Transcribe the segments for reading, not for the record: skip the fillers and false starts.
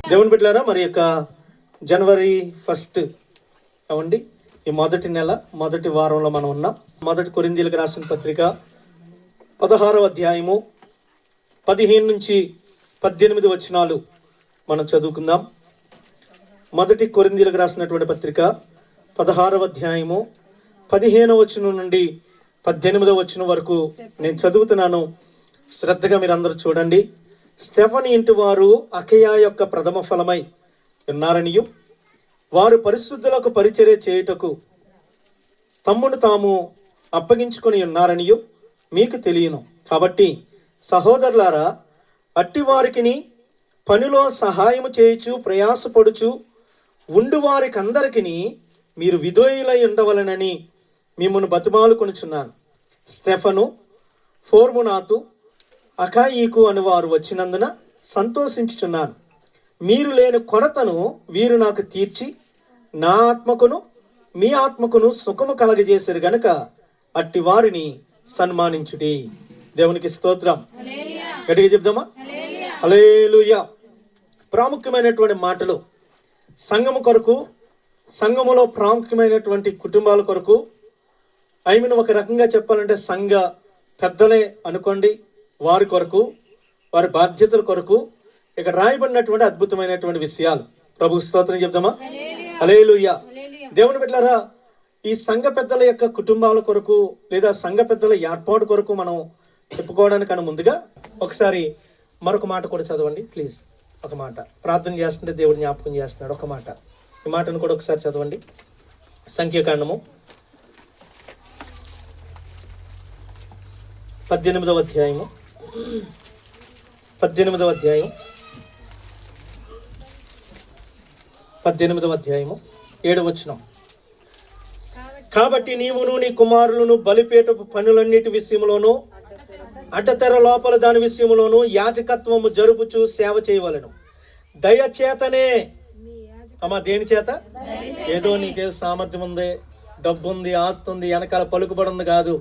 దేవుని బిడ్డలారా, మరి యొక్క జనవరి 1 అవండి, ఈ మొదటి నెల మొదటి వారంలో మనం ఉన్నాం. మొదటి కొరింథీయులకు రాసిన పత్రిక 16వ అధ్యాయము 15 నుంచి 18 వచనాలు మనం చదువుకుందాం. మొదటి కొరింథీయులకు రాసినటువంటి పత్రిక 16వ అధ్యాయము 15వ వచనం నుండి 18వ వచనం వరకు నేను చదువుతున్నాను. శ్రద్ధగా మీరు అందరూ చూడండి. స్టెఫనీ ఇంటి వారు అకయ యొక్క ప్రథమ ఫలమై ఉన్నారనియు, వారు పరిశుద్ధులకు పరిచర్య చేయుటకు తమ్మును తాము అప్పగించుకొని ఉన్నారనియు మీకు తెలియను. కాబట్టి సహోదరులారా, అట్టి వారికిని పనిలో సహాయము చేయుచు ప్రయాసపడుచు ఉండు వారికందరికిని మీరు విధేయులై ఉండవలనని మిమ్మల్ని బతిమాలుకొనుచున్నాను. స్టెఫను, ఫోర్మునాతు, అకాయికు అని వారు వచ్చినందున సంతోషించుచున్నాను. మీరు లేని కొరతను వీరు నాకు తీర్చి నా ఆత్మకును మీ ఆత్మకును సుఖము కలగజేశారు గనుక అట్టి వారిని సన్మానించుడి. దేవునికి స్తోత్రం. గట్టిగా చెప్దామా? హల్లెలూయా. ప్రాముఖ్యమైనటువంటి మాటలు సంఘము కొరకు, సంఘములో ప్రాముఖ్యమైనటువంటి కుటుంబాల కొరకు, ఒక రకంగా చెప్పాలంటే సంఘ పెద్దలే అనుకోండి, వారి కొరకు, వారి బాధ్యతల కొరకు ఇక్కడ రాయబడినటువంటి అద్భుతమైనటువంటి విషయాలు. ప్రభు స్తోత్రం చెప్దామా? హల్లెలూయా. దేవుని బిడ్డలారా, ఈ సంఘ పెద్దల యొక్క కుటుంబాల కొరకు లేదా సంఘ పెద్దల ఏర్పాటు కొరకు మనం చెప్పుకోవడానికన్నా ముందుగా ఒకసారి మరొక మాట కూడా చదవండి ప్లీజ్. ఒక మాట ప్రార్థన చేస్తుంటే దేవుడు జ్ఞాపకం చేస్తున్నాడు. ఒక మాట, ఈ మాటను కూడా ఒకసారి చదవండి. సంఖ్యాకాండము 18వ అధ్యాయము 18వ అధ్యాయం 7వ వచనం. కాబట్టి నీవును నీ కుమారులను బలిపీఠపు పనులన్నిటి విషయంలోనూ అడ్డతెర లోపల దాని విషయంలోనూ యాజకత్వము జరుపుచు సేవ చేయవలెను. దయచేతనే. అమ్మా, దేని చేత? ఏదో నీకేదో సామర్థ్యం ఉంది, డబ్బు ఉంది, ఆస్తి ఉంది, వెనకాల పలుకుబడి ఉంది కాదు.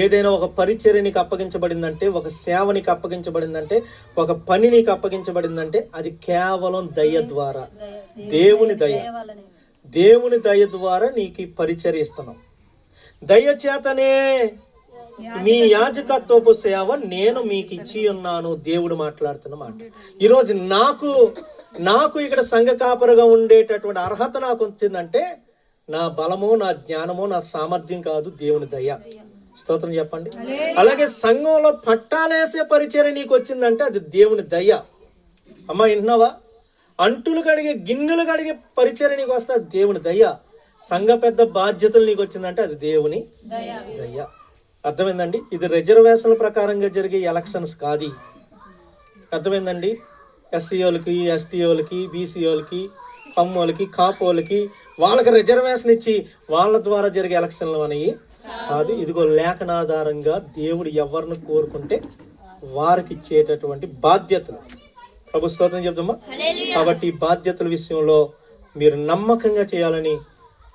ఏదైనా ఒక పరిచర్య నీకు అప్పగించబడిందంటే, ఒక సేవ నీకు అప్పగించబడిందంటే, ఒక పని నీకు అప్పగించబడిందంటే అది కేవలం దయ ద్వారా, దేవుని దయ, దేవుని దయ ద్వారా నీకు పరిచర్య ఇస్తున్నాం. దయచేతనే మీ యాజకత్వపు సేవ నేను మీకు ఇచ్చి ఉన్నాను. దేవుడు మాట్లాడుతున్న మాట. ఈరోజు నాకు ఇక్కడ సంఘ కాపరిగా ఉండేటటువంటి అర్హత నాకు వచ్చిందంటే నా బలమో, నా జ్ఞానమో, నా సామర్థ్యం కాదు, దేవుని దయ. స్తోత్రం చెప్పండి. అలాగే సంఘంలో పట్టాలేసే పరిచర్య నీకు వచ్చిందంటే అది దేవుని దయ. అమ్మా, వింటున్నావా? అంటులు కడిగే, గిన్నెలు కడిగే పరిచర్య నీకు వస్తే అది దేవుని దయ. సంఘ పెద్ద బాధ్యతలు నీకు వచ్చిందంటే అది దేవుని దయ. అర్థమైందండి? ఇది రిజర్వేషన్ల ప్రకారంగా జరిగే ఎలక్షన్స్ కాదు. అర్థమైందండి? ఎస్సీఓలకి, ఎస్టీఓలకి, బీసీఓలకి, కమ్మోలకి, కాపోలకి వాళ్ళకి రిజర్వేషన్ ఇచ్చి వాళ్ళ ద్వారా జరిగే ఎలక్షన్లు అనేవి కాదు. ఇదిగో లేఖనాధారంగా దేవుడు ఎవరిని కోరుకుంటే వారికి ఇచ్చేటటువంటి బాధ్యతలు. ప్రభు స్తోత్రం చెప్తామా? కాబట్టి ఈ బాధ్యతల విషయంలో మీరు నమ్మకంగా చేయాలని,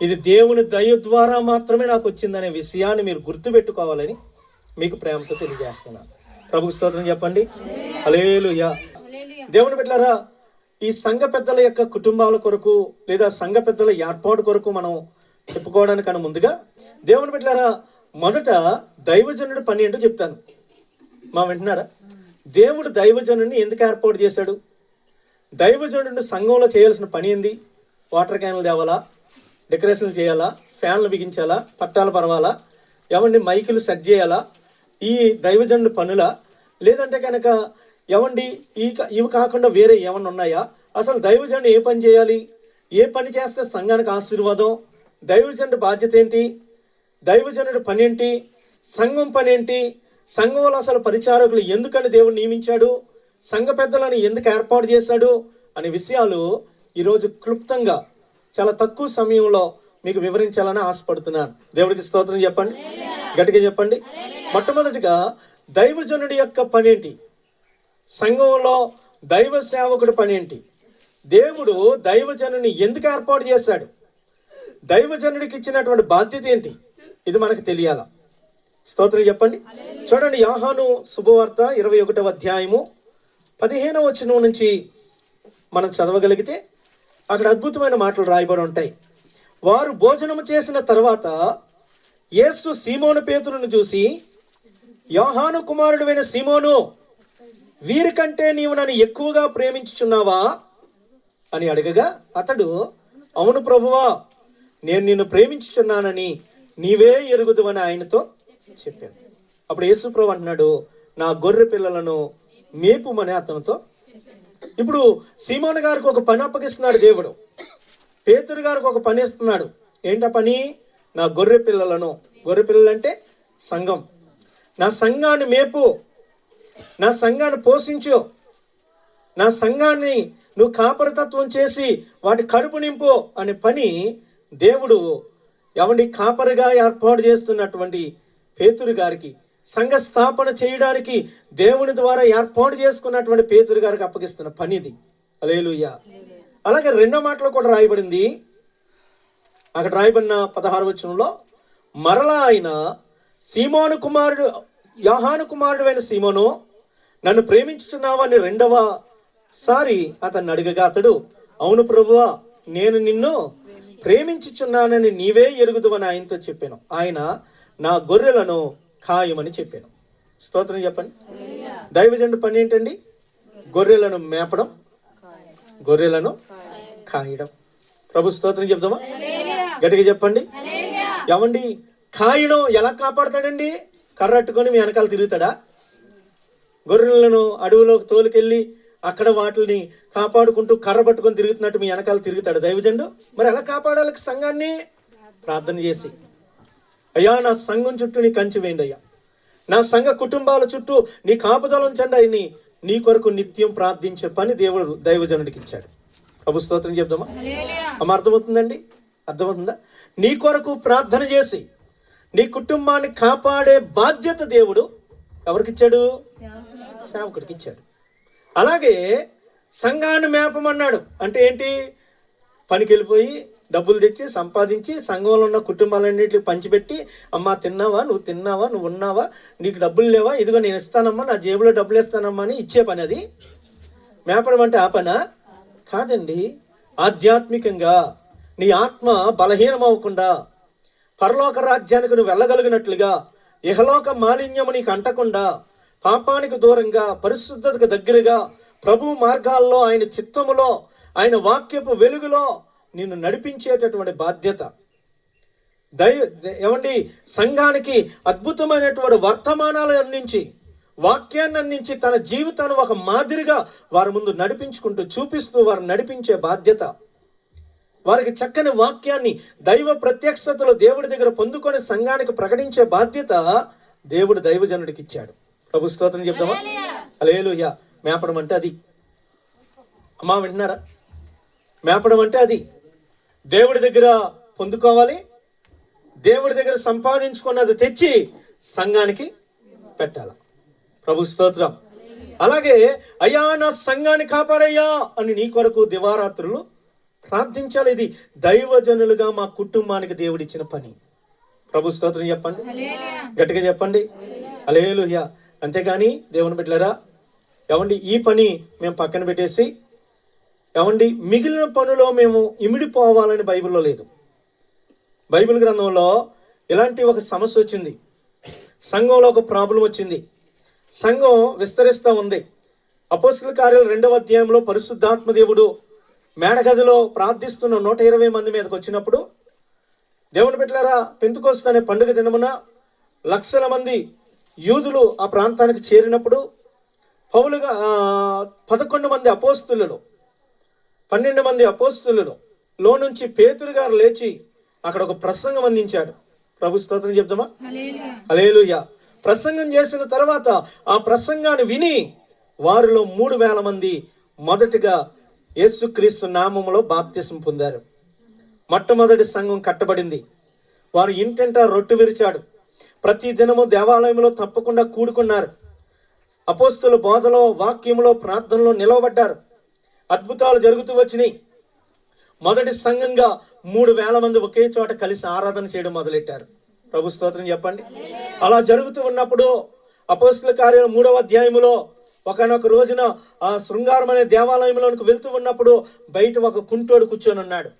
ఇది దేవుని దయ ద్వారా మాత్రమే నాకు వచ్చిందనే విషయాన్ని మీరు గుర్తుపెట్టుకోవాలని మీకు ప్రేమతో తెలియజేస్తున్నాను. ప్రభు స్తోత్రం చెప్పండి. హల్లెలూయా. దేవుని బిడ్డలారా, ఈ సంఘ పెద్దల యొక్క కుటుంబాల కొరకు లేదా సంఘ పెద్దల ఏర్పాటు కొరకు మనం చెప్పుకోవడానికన్నా ముందుగా దేవుని బిడ్డలారా, మొదట దైవజనుడి పని ఏంటో చెప్తాను. వింటున్నారా? దేవుడు దైవజనుడిని ఎందుకు ఏర్పాటు చేశాడు? దైవజనుడిని సంఘంలో చేయాల్సిన పని ఏంది? వాటర్ క్యాన్లు తేవాలా, డెకరేషన్లు చేయాలా, ఫ్యాన్లు బిగించాలా, పట్టాలు పరవాలా, ఎవండి మైకులు సెట్ చేయాలా? ఈ దైవజనుడి పనులా? లేదంటే కనుక ఎవండి ఇవి కాకుండా వేరే ఏమన్నా ఉన్నాయా? అసలు దైవజనుడు ఏ పని చేయాలి? ఏ పని చేస్తే సంఘానికి ఆశీర్వాదం? దైవజనుడి బాధ్యత ఏంటి? దైవజనుడి పని ఏంటి? సంఘం పని ఏంటి? సంఘంలో అసలు పరిచారకులు ఎందుకని దేవుడు నియమించాడు? సంఘ పెద్దలను ఎందుకు ఏర్పాటు చేశాడు అనే విషయాలు ఈరోజు క్లుప్తంగా చాలా తక్కువ సమయంలో మీకు వివరించాలని ఆశపడుతున్నాను. దేవుడికి స్తోత్రం చెప్పండి, గట్టిగా చెప్పండి. మొట్టమొదటిగా దైవజనుడి యొక్క పని ఏంటి? సంఘంలో దైవ సేవకుడి పని ఏంటి? దేవుడు దైవజనుని ఎందుకు ఏర్పాటు చేశాడు? దైవజనుడికి ఇచ్చినటువంటి బాధ్యత ఏంటి? ఇది మనకు తెలియాలా? స్తోత్రం చెప్పండి. చూడండి, యోహాను శుభవార్త 21వ అధ్యాయము 15వ వచనం నుంచి మనం చదవగలిగితే అక్కడ అద్భుతమైన మాటలు రాయబడి ఉంటాయి. వారు భోజనము చేసిన తర్వాత యేసు సీమోను పేతురును చూసి, యోహాను కుమారుడైన సీమోను, వీరికంటే నీవు నన్ను ఎక్కువగా ప్రేమించుచున్నావా అని అడగగా అతడు, అవును ప్రభువా, నేను నిన్ను ప్రేమించుచున్నానని నీవే ఎరుగుదువని ఆయనతో చెప్పాను. అప్పుడు యేసు ప్రభు అంటున్నాడు, నా గొర్రె పిల్లలను మేపుమని అతనితో. ఇప్పుడు సీమోను గారికి ఒక పని అప్పగిస్తున్నాడు దేవుడు. పేతురు గారికి ఒక పని ఇస్తున్నాడు. ఏంటా పని? నా గొర్రె పిల్లలను, గొర్రె పిల్లలు అంటే సంఘం, నా సంఘాన్ని మేపు, నా సంఘాన్ని పోషించు, నా సంఘాన్ని నువ్వు కాపరితత్వం చేసి వాటి కడుపు నింపు అనే పని దేవుడు ఎవరిని కాపరిగా ఏర్పాటు చేస్తున్నటువంటి పేతురు గారికి, సంఘ స్థాపన చేయడానికి దేవుని ద్వారా ఏర్పాటు చేసుకున్నటువంటి పేతురు గారికి అప్పగిస్తున్న పని ఇది. హల్లెలూయా. అలాగే రెండో మాటలో కూడా రాయబడింది. అక్కడ రాయబడిన 16వ వచనంలో, మరలా ఆయన సీమోను కుమారుడు, యోహాను కుమారుడు అయిన సీమోను, నన్ను ప్రేమించుచున్నావని రెండవసారి అతన్ని అడగగా అతడు, అవును ప్రభువా, నేను నిన్ను ప్రేమించుచున్నానని నీవే ఎరుగుదువని ఆయనతో చెప్పాను. ఆయన నా గొర్రెలను ఖాయమని చెప్పాను. స్తోత్రం చెప్పండి. దైవజనుడి పని ఏంటండి? గొర్రెలను మేపడం, గొర్రెలను కాయడం. ప్రభు స్తోత్రం చెప్దామా? గట్టిగా చెప్పండి. ఏమండి, కాయడం ఎలా కాపాడతాడండి? కర్రట్టుకొని మీ వెనకాల తిరుగుతాడా? గొర్రెలను అడవిలోకి తోలుకెళ్ళి అక్కడ వాటిని కాపాడుకుంటూ కర్ర పట్టుకొని తిరుగుతున్నట్టు మీ వెనకాల తిరుగుతాడు దైవజనుడు? మరి ఎలా కాపాడాలి సంఘాన్ని? ప్రార్థన చేసి, అయ్యా నా సంఘం చుట్టూ నీ కంచి వేయండి అయ్యా, నా సంఘ కుటుంబాల చుట్టూ నీ కాపుదల ఉంచండి అని నీ కొరకు నిత్యం ప్రార్థించే పని దేవుడు దైవజనుడికి ఇచ్చాడు. ప్రభు స్తోత్రం చెప్దామా? అమ్మ, అర్థమవుతుందండి? అర్థమవుతుందా? నీ కొరకు ప్రార్థన చేసి నీ కుటుంబాన్ని కాపాడే బాధ్యత దేవుడు ఎవరికి ఇచ్చాడు? సేవకుడికి ఇచ్చాడు. అలాగే సంఘాన్ని మేపమన్నాడు. అంటే ఏంటి? పనికి వెళ్ళిపోయి డబ్బులు తెచ్చి సంపాదించి సంఘంలో ఉన్న కుటుంబాలన్నింటికి పంచిపెట్టి, అమ్మా తిన్నావా, నువ్వు ఉన్నావా, నీకు డబ్బులు లేవా, ఇదిగో నేను ఇస్తానమ్మా, నా జేబులో డబ్బులు ఇస్తానమ్మా అని ఇచ్చే పని అది మేపడం అంటే? ఆ పనా? కాదండి. ఆధ్యాత్మికంగా నీ ఆత్మ బలహీనం అవ్వకుండా, పరలోక రాజ్యానికి నువ్వు వెళ్ళగలిగినట్లుగా, ఇహలోక మాలిన్యము నీకు అంటకుండా, పాపానికి దూరంగా, పరిశుద్ధతకు దగ్గరగా, ప్రభు మార్గాల్లో, ఆయన చిత్తములో, ఆయన వాక్యపు వెలుగులో నిన్ను నడిపించేటటువంటి బాధ్యత ఏమండి? సంఘానికి అద్భుతమైనటువంటి వర్తమానాలు అందించి, వాక్యాన్ని అందించి, తన జీవితాన్ని ఒక మాదిరిగా వారి ముందు నడిపించుకుంటూ, చూపిస్తూ వారు నడిపించే బాధ్యత, వారికి చక్కని వాక్యాన్ని దైవ ప్రత్యక్షతలో దేవుడి దగ్గర పొందుకొని సంఘానికి ప్రకటించే బాధ్యత దేవుడు దైవజనుడికి ఇచ్చాడు. ప్రభు స్తోత్రం చెప్తామా? హల్లెలూయా. మేపడం అంటే అది. అమ్మా, వింటున్నారా? మేపడం అంటే అది. దేవుడి దగ్గర పొందుకోవాలి, దేవుడి దగ్గర సంపాదించుకున్నది తెచ్చి సంఘానికి పెట్టాలి. ప్రభు స్తోత్రం. అలాగే అయ్యా నా సంఘాన్ని కాపాడయ్యా అని నీ కొరకు దివారాత్రులు ప్రార్థించాలి. ఇది దైవజనులుగా మా కుటుంబానికి దేవుడిచ్చిన పని. ప్రభు స్తోత్రం చెప్పండి, గట్టిగా చెప్పండి. హల్లెలూయా. అంతేగాని దేవుని బిడ్డలారా, ఏమండి, ఈ పని మేము పక్కన పెట్టేసి, ఏమండి, మిగిలిన పనులో మేము ఇమిడిపోవాలని బైబిల్లో లేదు. బైబిల్ గ్రంథంలో ఇలాంటి ఒక సమస్య వచ్చింది. సంఘంలో ఒక ప్రాబ్లం వచ్చింది. సంఘం విస్తరిస్తూ ఉంది. అపోస్తలుల కార్యాలు 2వ అధ్యాయంలో పరిశుద్ధాత్మ దేవుడు మేడగదిలో ప్రార్థిస్తున్న 120 మంది మీదకి వచ్చినప్పుడు, దేవుని బిడ్డలారా, పెంతెకొస్తు అనే పండుగ దినమున లక్షల మంది యూదులు ఆ ప్రాంతానికి చేరినప్పుడు, పౌలుగా 11 మంది అపోస్తలులు, 12 మంది అపోస్తలులు లో నుంచి పేతురు గారు లేచి అక్కడ ఒక ప్రసంగం అందించాడు. ప్రభు స్తోత్రం చెప్తామా? హల్లెలూయా. ప్రసంగం చేసిన తర్వాత ఆ ప్రసంగాన్ని విని వారిలో 3,000 మంది మొదటిగా యేసుక్రీస్తు నామములో బాప్తిసం పొందారు. మొట్టమొదటి సంఘం కట్టబడింది. వారు ఇంటింటా రొట్టె విరిచాడు. ప్రతి దినము దేవాలయంలో తప్పకుండా కూడుకున్నారు. అపోస్తలుల బోధలో, వాక్యంలో, ప్రార్థనలో నిలవబడ్డారు. అద్భుతాలు జరుగుతూ వచ్చినాయి. మొదటి సంఘంగా 3,000 మంది ఒకే చోట కలిసి ఆరాధన చేయడం మొదలెట్టారు. ప్రభు స్తోత్రం చెప్పండి. అలా జరుగుతూ ఉన్నప్పుడు అపోస్తలుల కార్యాలు 3వ అధ్యాయములో ఒకనొక రోజున ఆ శృంగారం అనే దేవాలయంలోనికి వెళ్తూ ఉన్నప్పుడు బయట ఒక కుంటోడు కూర్చొని ఉన్నాడు.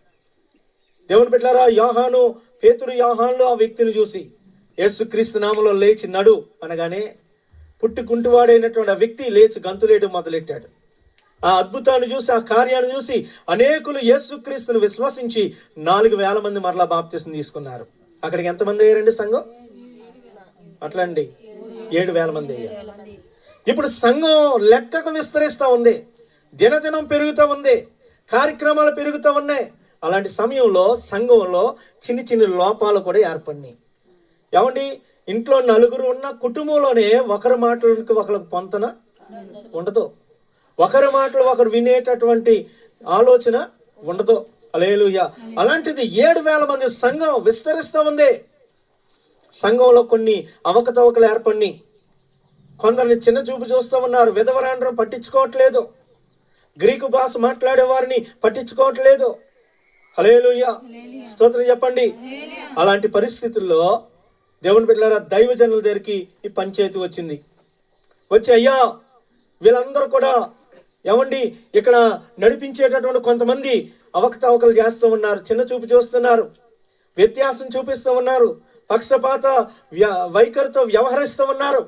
దేవుని బిడ్డలారా, యోహాను, పేతురు, యోహానులు ఆ వ్యక్తిని చూసి యేసుక్రీస్తు నామములో లేచి నడు అనగానే పుట్టి కుంటివాడైనటువంటి ఆ వ్యక్తి లేచి గంతులేయడం మొదలెట్టాడు. ఆ అద్భుతాన్ని చూసి, ఆ కార్యాన్ని చూసి అనేకులు యేసుక్రీస్తును విశ్వసించి 4,000 మంది మరలా బాప్తిసం తీసుకున్నారు. అక్కడికి ఎంతమంది అయ్యారండి సంఘం? అట్లండి 7,000 మంది అయ్యారు. ఇప్పుడు సంఘం లెక్కకు విస్తరిస్తూ ఉంది, దినదినం పెరుగుతూ ఉంది, కార్యక్రమాలు పెరుగుతూ ఉన్నాయి. అలాంటి సమయంలో సంఘంలో చిన్న చిన్న లోపాలు కూడా ఏర్పడినాయి. ఏమండి, ఇంట్లో నలుగురు ఉన్న కుటుంబంలోనే ఒకరి మాటలకు ఒకరికి పొంతన ఉండదు, ఒకరి మాటలు ఒకరు వినేటటువంటి ఆలోచన ఉండదు. హల్లెలూయా. అలాంటిది 7,000 మంది సంఘం విస్తరిస్తూ ఉంది. సంఘంలో కొన్ని అవకతవకలు ఏర్పడినాయి. కొందరిని చిన్న చూపు చూస్తూ ఉన్నారు, విధవరాండ్రం పట్టించుకోవట్లేదు, గ్రీకు భాష మాట్లాడే వారిని పట్టించుకోవట్లేదు. హల్లెలూయా, స్తోత్రం చెప్పండి. అలాంటి పరిస్థితుల్లో దేవుని బిడ్డలారా, దైవజనుల దగ్గరికి ఈ పంచాయతీ వచ్చింది. వచ్చి, అయ్యా వీళ్ళందరూ కూడా ఏమండి ఇక్కడ నడిపించేటటువంటి కొంతమంది అవకతవకలు చేస్తూ ఉన్నారు, చిన్న చూపు చూస్తున్నారు, వ్యత్యాసం చూపిస్తూ ఉన్నారు, పక్షపాత వైఖరితో వ్యవహరిస్తూ ఉన్నారు.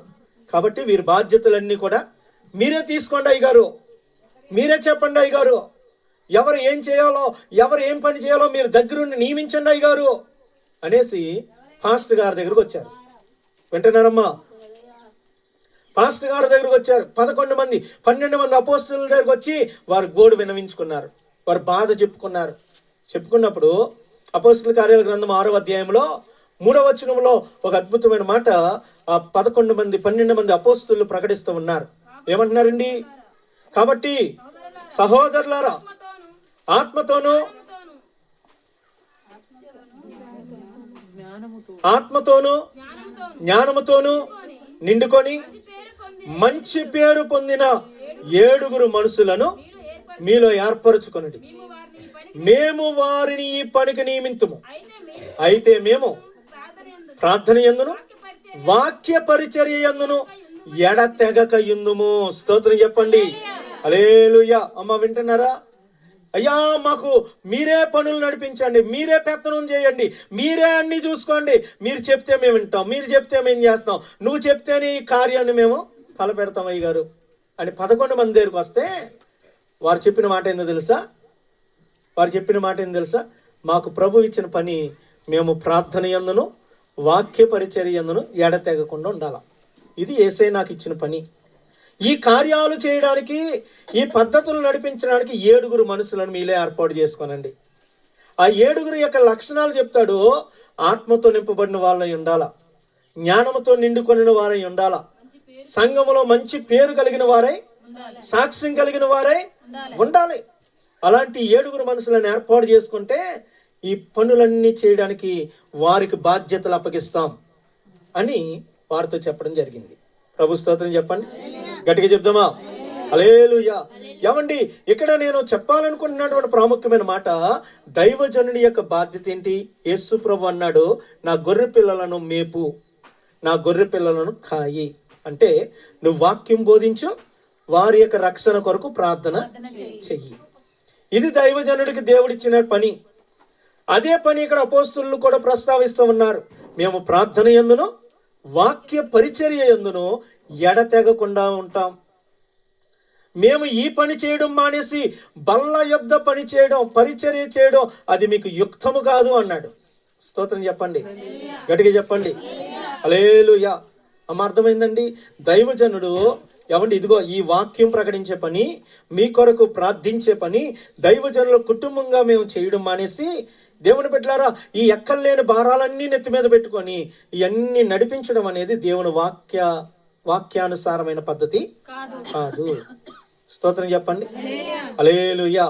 కాబట్టి వీరి బాధ్యతలన్నీ కూడా మీరే తీసుకోండి అయ్యగారు, మీరే చెప్పండి అయ్యగారు, ఎవరు ఏం చేయాలో, ఎవరు ఏం పని చేయాలో మీరు దగ్గరుండి నియమించండి అయ్యగారు అనేసి పాస్టర్ గారి దగ్గరకు వచ్చారు. వింటున్నారమ్మా? పాస్టర్ గారి దగ్గరకు వచ్చారు. 11 మంది 12 మంది అపోస్తలుల దగ్గరకు వచ్చి వారు గోడు విన్నవించుకున్నారు, వారు బాధ చెప్పుకున్నారు. చెప్పుకున్నప్పుడు అపోస్తలుల కార్యాల గ్రంథం 6వ అధ్యాయంలో 3వ వచనంలో ఒక అద్భుతమైన మాట ఆ 12 మంది అపోస్తలులు ప్రకటిస్తూ ఉన్నారు. ఏమంటున్నారండి? కాబట్టి సహోదరులారా, ఆత్మతోనూ జ్ఞానముతోనూ నిండుకొని మంచి పేరు పొందిన 7 మనుషులను మీలో ఏర్పరచుకొనుడి. మేము వారిని ఈ పనికి నియమింతుము. అయితే మేము ప్రార్థన యందును వాక్య పరిచర్య యందును ఎడతెగక యుందుము. స్తోత్రం చెప్పండి. హల్లెలూయా. అమ్మ వింటున్నారా? అయ్యా మాకు మీరే పనులు నడిపించండి, మీరే పెత్తనం చేయండి, మీరే అన్ని చూసుకోండి, మీరు చెప్తే మేము వింటాం, మీరు చెప్తే మేము చేస్తాం, నువ్వు చెప్తేనే ఈ కార్యాన్ని మేము తలపెడతాం అయ్యగారు అని 11 మంది దగ్గరికి వస్తే వారు చెప్పిన మాట ఏందో తెలుసా? మాకు ప్రభు ఇచ్చిన పని మేము ప్రార్థన యందును వాక్య పరిచర్య యందును ఎడతెగకుండా ఉండాలి. ఇది యేసయ్య నాకు ఇచ్చిన పని. ఈ కార్యాలు చేయడానికి, ఈ పద్ధతులు నడిపించడానికి 7 మనుషులను మీలే ఏర్పాటు చేసుకోనండి. ఆ 7 యొక్క లక్షణాలు చెప్తాడు. ఆత్మతో నింపబడిన వాళ్ళై ఉండాలా, జ్ఞానంతో నిండుకొనిన వారై ఉండాలా, సంఘములో మంచి పేరు కలిగిన వారై, సాక్ష్యం కలిగిన వారై ఉండాలి. అలాంటి 7 మనుషులను ఏర్పాటు చేసుకుంటే ఈ పనులన్నీ చేయడానికి వారికి బాధ్యతలు అప్పగిస్తాం అని వారితో చెప్పడం జరిగింది. ప్రభు స్తోత్రం చెప్పండి, గట్టిగా చెప్దామా? హల్లెలూయా. ఏమండి, ఇక్కడ నేను చెప్పాలనుకుంటున్నటువంటి ప్రాముఖ్యమైన మాట, దైవజనుడి యొక్క బాధ్యత ఏంటి? యేసు ప్రభు అన్నాడు, నా గొర్రె పిల్లలను మేపు, నా గొర్రె పిల్లలను కాయి. అంటే నువ్వు వాక్యం బోధించు, వారి యొక్క రక్షణ కొరకు ప్రార్థన చెయ్యి. ఇది దైవజనుడికి దేవుడిచ్చిన పని. అదే పని ఇక్కడ అపోస్తలులు కూడా ప్రస్తావిస్తూ ఉన్నారు. మేము ప్రార్థన యందును వాక్య పరిచర్య యందును ఎడతెగకుండా ఉంటాం. మేము ఈ పని చేయడం మానేసి బల్ల యొద్ద పని చేయడం, పరిచర్య చేయడం అది మీకు యుక్తము కాదు అన్నాడు. స్తోత్రం చెప్పండి, గట్టిగా చెప్పండి. హల్లెలూయా. అమ్మ అర్థమైందండి? దైవజనుడు ఏమండి, ఇదిగో ఈ వాక్యం ప్రకటించే పని, మీ కొరకు ప్రార్థించే పని దైవజనుల కుటుంబంగా మేము చేయడం మానేసి, దేవుని బిడ్డలారా, ఈ ఎక్కలేని భారాలన్నీ నెత్తి మీద పెట్టుకొని ఇవన్నీ నడిపించడం అనేది దేవుని వాక్యానుసారమైన పద్ధతి కాదు. స్తోత్రం చెప్పండి. హల్లెలూయా,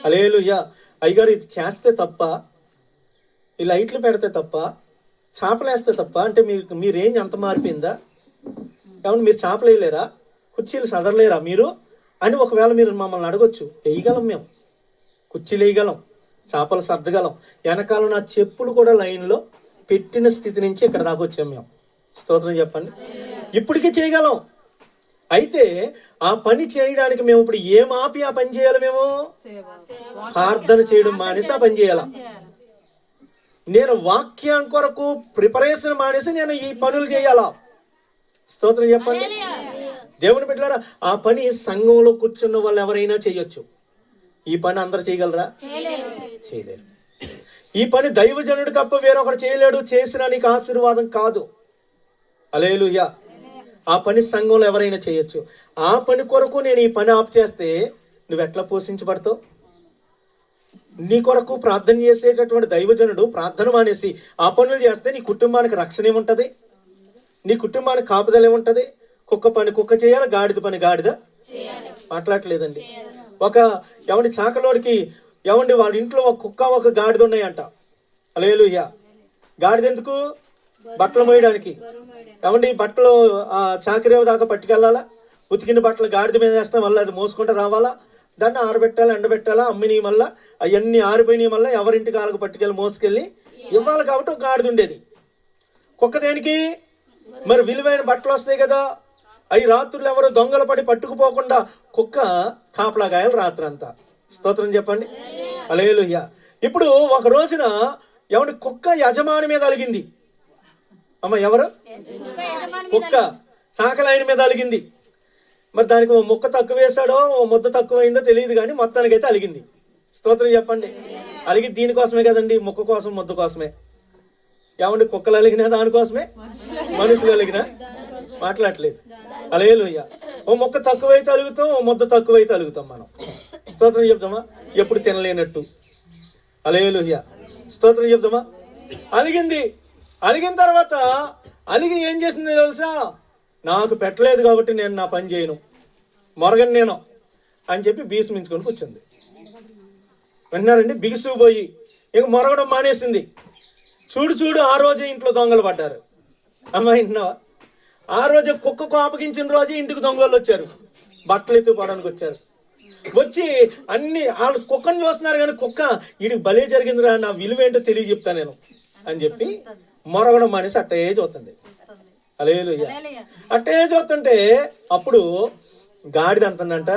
హల్లెలూయా. అయ్యగారు ఇది చేస్తే తప్ప, ఈ లైట్లు పెడితే తప్ప, చేపలు వేస్తే తప్ప అంటే మీరేం అంత మారిపోయిందా? ఏమన్నా మీరు చేపలు వేయలేరా, కుర్చీలు సదరలేరా మీరు అని ఒకవేళ మీరు మమ్మల్ని అడగొచ్చు. వేయగలం, మేము కుర్చీలు వేయగలం, చేపలు సర్దగలం. వెనకాల నా చెప్పులు కూడా లైన్లో పెట్టిన స్థితి నుంచి ఇక్కడ దాకా వచ్చాం మేము. స్తోత్రం చెప్పండి. ఇప్పటికీ చేయగలం. అయితే ఆ పని చేయడానికి మేము ఇప్పుడు ఏం ఆపి ఆ పని చేయాలి? మేము ప్రార్థన చేయడం మానేసి ఆ పని చేయాల. నేను వాక్యం కొరకు ప్రిపరేషన్ మానేసి నేను ఈ పనులు చేయాలా? స్తోత్రం చెప్పండి. దేవుని బిడ్డలారా, ఆ పని సంఘంలో కూర్చున్న వాళ్ళు ఎవరైనా చేయొచ్చు. ఈ పని అందరు చేయగలరా? చేయలేరు. ఈ పని దైవజనుడు తప్ప వేరొకరు చేయలేడు. చేసినా నీకు ఆశీర్వాదం కాదు. హల్లెలూయా. ఆ పని సంఘంలో ఎవరైనా చేయొచ్చు. ఆ పని కొరకు నేను ఈ పని ఆప్ చేస్తే నువ్వు ఎట్లా పోషించబడతావు? నీ కొరకు ప్రార్థన చేసేటటువంటి దైవజనుడు ప్రార్థన మానేసి ఆ పనులు చేస్తే నీ కుటుంబానికి రక్షణ ఏముంటది? నీ కుటుంబానికి కాపుదల ఏముంటది? కుక్క పని కుక్క చేయాలి, గాడిద పని గాడిద మాట్లాడలేదండి. ఒక ఎవరి చాకలోడికి ఎవండి వాళ్ళ ఇంట్లో ఒక కుక్క ఒక గాడిద ఉన్నాయంట. హల్లెలూయా. గాడిద ఎందుకు? బట్టలు మోయడానికి. ఎవండి బట్టలు ఆ చాకరేవ దాకా పట్టుకెళ్ళాలా? ఉతికిన బట్టలు గాడిద మీద వేస్తాం, మళ్ళీ అది మోసుకుంటూ రావాలా? దాన్ని ఆరబెట్టాలా, ఎండబెట్టాలా, అమ్మిని మళ్ళీ అవన్నీ ఆరిపోయినాయి, మళ్ళీ ఎవరింటికి వాళ్ళకి పట్టుకెళ్ళి మోసుకెళ్ళి ఇవ్వాలి. కాబట్టి ఒక గాడిద ఉండేది. కుక్క దేనికి? మరి విలువైన బట్టలు వస్తాయి కదా, అవి రాత్రులు ఎవరు దొంగలు పడి పట్టుకుపోకుండా కుక్క కాపలా గాయాలి రాత్రి అంతా. స్తోత్రం చెప్పండి. హల్లెలూయా. ఇప్పుడు ఒక రోజున ఎవరి కుక్క యజమాని మీద అలిగింది. అమ్మ ఎవరు? కుక్క సాకలాయన మీద అలిగింది. మరి దానికి ఓ ముక్క తక్కువ వేసాడో ఓ ముద్ద తక్కువైందో తెలియదు, కానీ మొత్తానికి అయితే అలిగింది. స్తోత్రం చెప్పండి. అలిగి దీనికోసమే కదండి, ముక్క కోసం ముద్ద కోసమే. ఏమండి కుక్కలు అలిగినా దానికోసమే, మనుషులు అలిగినా మాట్లాడలేదు. హల్లెలూయా. ఓ మొక్క తక్కువైతే అలుగుతాం, ఓ ముద్ద తక్కువైతే అలుగుతాం మనం. స్తోత్రం చెప్తామా? ఎప్పుడు తినలేనట్టు. హల్లెలూయా. స్తోత్రం చెప్తామా? అలిగింది. అలిగిన తర్వాత అలిగి ఏం చేసింది తెలుసా? నాకు పెట్టలేదు కాబట్టి నేను నా పని చేయను, మొరగను నేను అని చెప్పి బీసుమించుకొని కూర్చుంది. విన్నారండి? బిగుసుకుపోయి ఇంక మొరగడం మానేసింది. చూడు చూడు, ఆ రోజే ఇంట్లో దొంగలు పడ్డారు. అమ్మా విన్నావా? ఆ రోజే కుక్కకు అప్పగించిన రోజే ఇంటికి దొంగలు వచ్చారు, బట్టలు ఎత్తుకోవడానికి వచ్చారు. వచ్చి అన్ని వాళ్ళు కుక్కను చూస్తున్నారు, కానీ కుక్క వీడికి బలే జరిగిందిరా, నా విలువేంటో తెలియ చెప్తా నేను అని చెప్పి మొరగడం మానేసి అట్టే చూస్తుంది. హల్లెలూయా. అట్టే చూస్తుంటే అప్పుడు గాడిద అంటుందంట,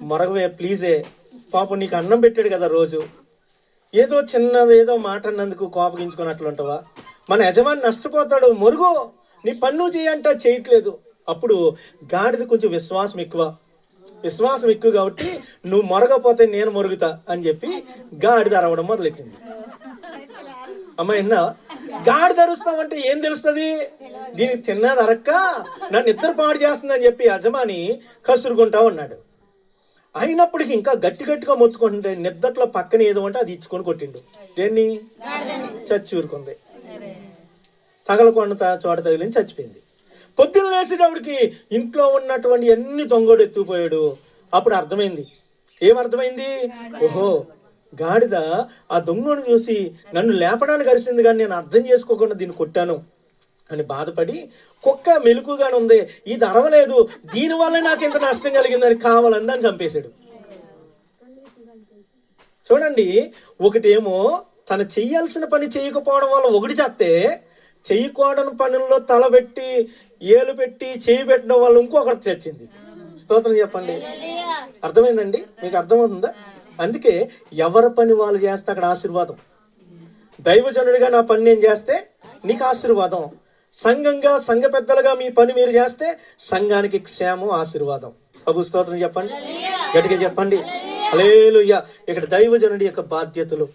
మొరగవే ప్లీజే, పాపం నీకు అన్నం పెట్టాడు కదా రోజు, ఏదో చిన్నది ఏదో మాట అన్నందుకు కోపగించుకున్నట్లు ఉంటావా? మన యజమాని నష్టపోతాడు, మొరుగు, నీ పన్ను చేయంట, చేయట్లేదు. అప్పుడు గాడిద కొంచెం విశ్వాసం ఎక్కువ కాబట్టి నువ్వు మొరగపోతే నేను మొరుగుతా అని చెప్పి గాడిద అరవడం మొదలెట్టింది. అమ్మ విన్నా? గాడిద అరుస్తామంటే ఏం తెలుస్తుంది? దీనికి తిన్నది అరక్క నన్ను ఇద్దరు పాడు చేస్తుందని చెప్పి యజమాని కసురుకుంటా ఉన్నాడు. అయినప్పటికీ ఇంకా గట్టిగా మొత్తుకుంటుంటే నిద్దట్లో పక్కన ఏదో అంటే అది ఇచ్చుకొని కొట్టిండు. దేన్ని? చచ్చి ఊరుకుంది. తగలకొండ చోట తగిలించి చచ్చిపోయింది. పొద్దున్న లేచేటప్పటికి ఇంట్లో ఉన్నటువంటి అన్ని దొంగోడు ఎత్తుకుపోయాడు. అప్పుడు అర్థమైంది. ఏమర్థమైంది? ఓహో, గాడిద ఆ దొంగను చూసి నన్ను లేపడానికి అరిసింది, కానీ నేను అర్థం చేసుకోకుండా దీన్ని కొట్టాను అని బాధపడి, కుక్క మెలుకుగానే ఉంది, ఇది అరవలేదు, దీనివల్ల నాకు ఇంత నష్టం కలిగిందని కావాలని దాన్ని చంపేశాడు. చూడండి, ఒకటేమో తను చెయ్యాల్సిన పని చేయకపోవడం వల్ల ఒకటి చేస్తే, చెయ్యకూడని పనుల్లో తలబెట్టి ఏలు పెట్టి చేయి పెట్టడం వల్ల ఇంకొకరికి చచ్చింది. స్తోత్రం చెప్పండి. అర్థమైందండి? మీకు అర్థమవుతుందా? అందుకే ఎవరి పని వాళ్ళు చేస్తే అక్కడ ఆశీర్వాదం. దైవజనుడిగా నా పని నేను చేస్తే నీకు ఆశీర్వాదం. సంఘంగా సంఘ పెద్దలుగా మీ పని మీరు చేస్తే సంఘానికి క్షేమం, ఆశీర్వాదం. ప్రభు స్తోత్రం చెప్పండి, గట్టిగా చెప్పండి. హల్లెలూయా. ఇక్కడ దైవజనుడి యొక్క బాధ్యతలు.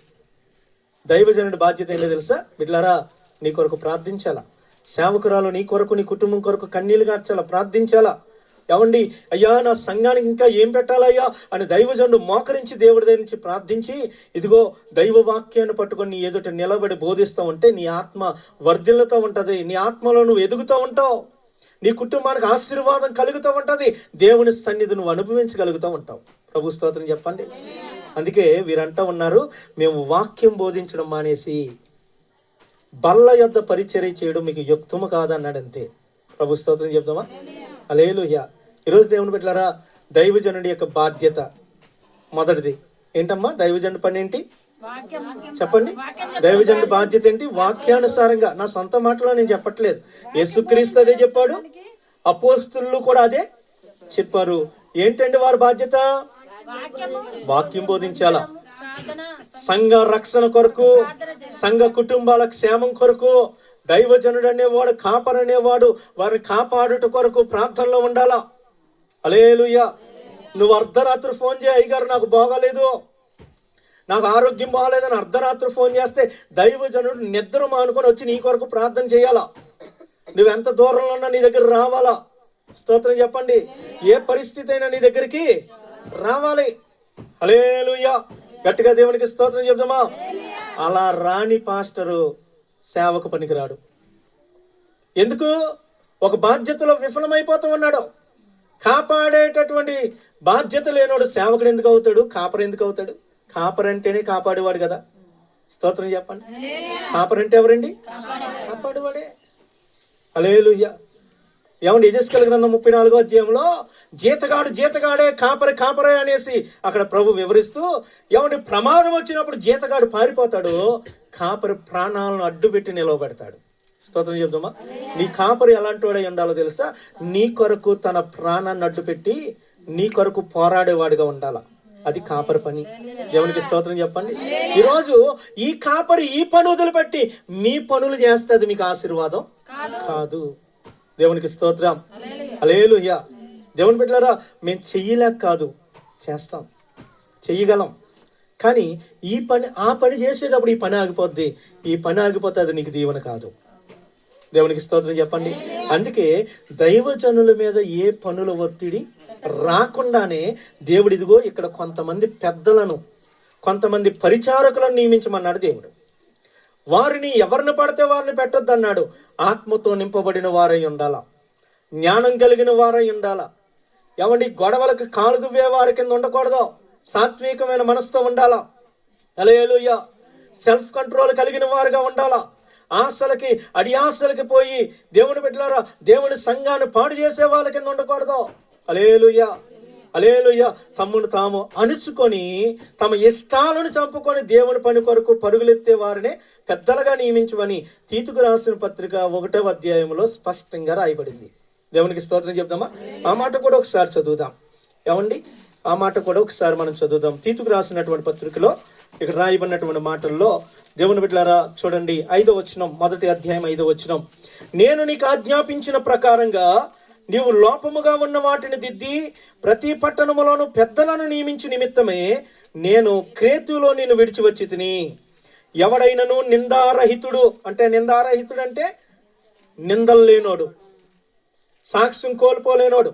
దైవజనుడి బాధ్యత ఏంటో తెలుసా బిడ్డలారా? నీ కొరకు ప్రార్థించాలా, సేవకురాలు నీ కొరకు నీ కుటుంబం కొరకు కన్నీళ్లు గార్చాలా, ప్రార్థించాలా. ఏమండి, అయ్యా నా సంఘానికి ఇంకా ఏం పెట్టాలయ్యా అని దైవజనుడు మోకరించి దేవుడి దగ్గర నుంచి ప్రార్థించి, ఇదిగో దైవ వాక్యాన్ని పట్టుకొని నీ ఎదుట నిలబడి బోధిస్తూ ఉంటే నీ ఆత్మ వర్ధిల్లుతూ ఉంటుంది, నీ ఆత్మలో నువ్వు ఎదుగుతూ ఉంటావు, నీ కుటుంబానికి ఆశీర్వాదం కలుగుతూ ఉంటుంది, దేవుని సన్నిధి నువ్వు అనుభవించగలుగుతూ ఉంటావు. ప్రభు స్తోత్రం చెప్పండి. అందుకే వీరంటూ ఉన్నారు, మేము వాక్యం బోధించడం మానేసి బల్ల యొద్ద పరిచర్య చేయడం మీకు యుక్తము కాదన్నాడు. అంతే. ప్రభు స్తోత్రం చెప్దామా? హల్లెలూయా. ఈరోజు దేవుని బిడ్డలారా, దైవజనుడి యొక్క బాధ్యత మొదటిది ఏంటమ్మా? దైవజనుడి పని ఏంటి చెప్పండి? దైవజనుడి బాధ్యత ఏంటి? వాక్యానుసారంగా, నా సొంత మాటలో నేను చెప్పట్లేదు, యేసుక్రీస్తు అదే చెప్పాడు, అపోస్తులు కూడా అదే చెప్పారు. ఏంటండి వారి బాధ్యత? వాక్యం బోధించాలా, సంఘ రక్షణ కొరకు, సంఘ కుటుంబాల క్షేమం కొరకు దైవజనుడు అనేవాడు, కాపర్ అనేవాడు వారిని కాపాడుట కొరకు ప్రార్థనలో ఉండాలా. హల్లెలూయా. నువ్వు అర్ధరాత్రి ఫోన్ చేయి, అయ్యగారు నాకు బాగాలేదు, నాకు ఆరోగ్యం బాగాలేదని అర్ధరాత్రి ఫోన్ చేస్తే దైవజనుడు నిద్ర మానుకొని వచ్చి నీ కొరకు ప్రార్థన చేయాలా. నువ్వెంత దూరంలో ఉన్నా నీ దగ్గర రావాలా. స్తోత్రం చెప్పండి. ఏ పరిస్థితి అయినా నీ దగ్గరికి రావాలి. హల్లెలూయా. గట్టిగా దేవునికి స్తోత్రం చెప్దామా. అలా రాని పాస్టరు సేవకు పనికిరాడు. ఎందుకు? ఒక బాధ్యతలో విఫలమైపోతూ ఉన్నాడు. కాపాడేటటువంటి బాధ్యత లేనోడు సేవకుడు ఎందుకు అవుతాడు? కాపర్ ఎందుకు అవుతాడు? కాపర్ అంటేనే కాపాడేవాడు కదా. స్తోత్రం చెప్పండి. కాపర్ అంటే ఎవరండి? కాపాడేవాడే. హల్లెలూయా. ఏమండి, యెహెజ్కేలు గ్రంథం 34వ అధ్యాయంలో జీతగాడే కాపరే అనేసి అక్కడ ప్రభు వివరిస్తూ, ఏమండి ప్రమాదం వచ్చినప్పుడు జీతగాడు పారిపోతాడు, కాపరి ప్రాణాలను అడ్డుపెట్టి నిలవబెడతాడు. స్తోత్రం చెప్దామా. నీ కాపరి ఎలాంటి వాడై ఉండాలో తెలుసా? నీ కొరకు తన ప్రాణాన్ని అడ్డుపెట్టి నీ కొరకు పోరాడేవాడిగా ఉండాలా. అది కాపరి పని. దేవునికి స్తోత్రం చెప్పండి. ఈరోజు ఈ కాపరి ఈ పని వదిలిపెట్టి మీ పనులు చేస్తుంది, మీకు ఆశీర్వాదం కాదు. దేవునికి స్తోత్రం. హల్లెలూయా. దేవుని బిడ్డలారా, మేము చెయ్యలేక కాదు, చేస్తాం, చెయ్యగలం. కానీ ఈ పని ఆ పని చేసేటప్పుడు ఈ పని ఆగిపోద్ది. ఈ పని ఆగిపోతే అది నీకు దీవెన కాదు. దేవునికి స్తోత్రం చెప్పండి. అందుకే దైవజనుల మీద ఏ పనుల ఒత్తిడి రాకుండానే దేవుడు ఇదిగో ఇక్కడ కొంతమంది పెద్దలను, కొంతమంది పరిచారకులను నియమించమన్నాడు దేవుడు. వారిని ఎవరిని పడితే వారిని పెట్టొద్దు అన్నాడు. ఆత్మతో నింపబడిన వారై ఉండాలా, జ్ఞానం కలిగిన వారై ఉండాలా. ఏమండి, గొడవలకు కాలు దువ్వే వారి కింద ఉండకూడదు, సాత్వికమైన మనసుతో ఉండాలా. హల్లెలూయా. సెల్ఫ్ కంట్రోల్ కలిగిన వారుగా ఉండాలా. ఆశలకి అడియాసలకి పోయి దేవుని బిడ్డలారా దేవుని సంఘాన్ని పాడు చేసే వాళ్ళ కింద ఉండకూడదు. హల్లెలూయా. హల్లెలూయా. తమ్మును తాము అణుచుకొని తమ ఇష్టాలను చంపుకొని దేవుని పని కొరకు పరుగులెత్తే వారినే పెద్దలుగా నియమించమని తీతుకు రాసిన పత్రిక 1వ అధ్యాయంలో స్పష్టంగా రాయబడింది. దేవునికి స్తోత్రం చెప్దామా. ఆ మాట కూడా ఒకసారి చదువుదాం. ఏమండి, ఆ మాట కూడా ఒకసారి మనం చదువుదాం. తీతుకు రాసినటువంటి పత్రికలో ఇక్కడ రాయబడినటువంటి మాటల్లో దేవుని బిడ్డలారా చూడండి, 5వ వచనం, 1వ అధ్యాయం 5వ వచనం. నేను నీకు ఆజ్ఞాపించిన ప్రకారంగా నీవు లోపముగా ఉన్న వాటిని దిద్ది ప్రతి పట్టణములోను పెద్దలను నియమించు నిమిత్తమే నేను క్రేతులో నిన్ను విడిచి వచ్చి తిని. ఎవడైనను నిందారహితుడు అంటే నిందలు లేనోడు, సాక్ష్యం కోల్పోలేనోడు,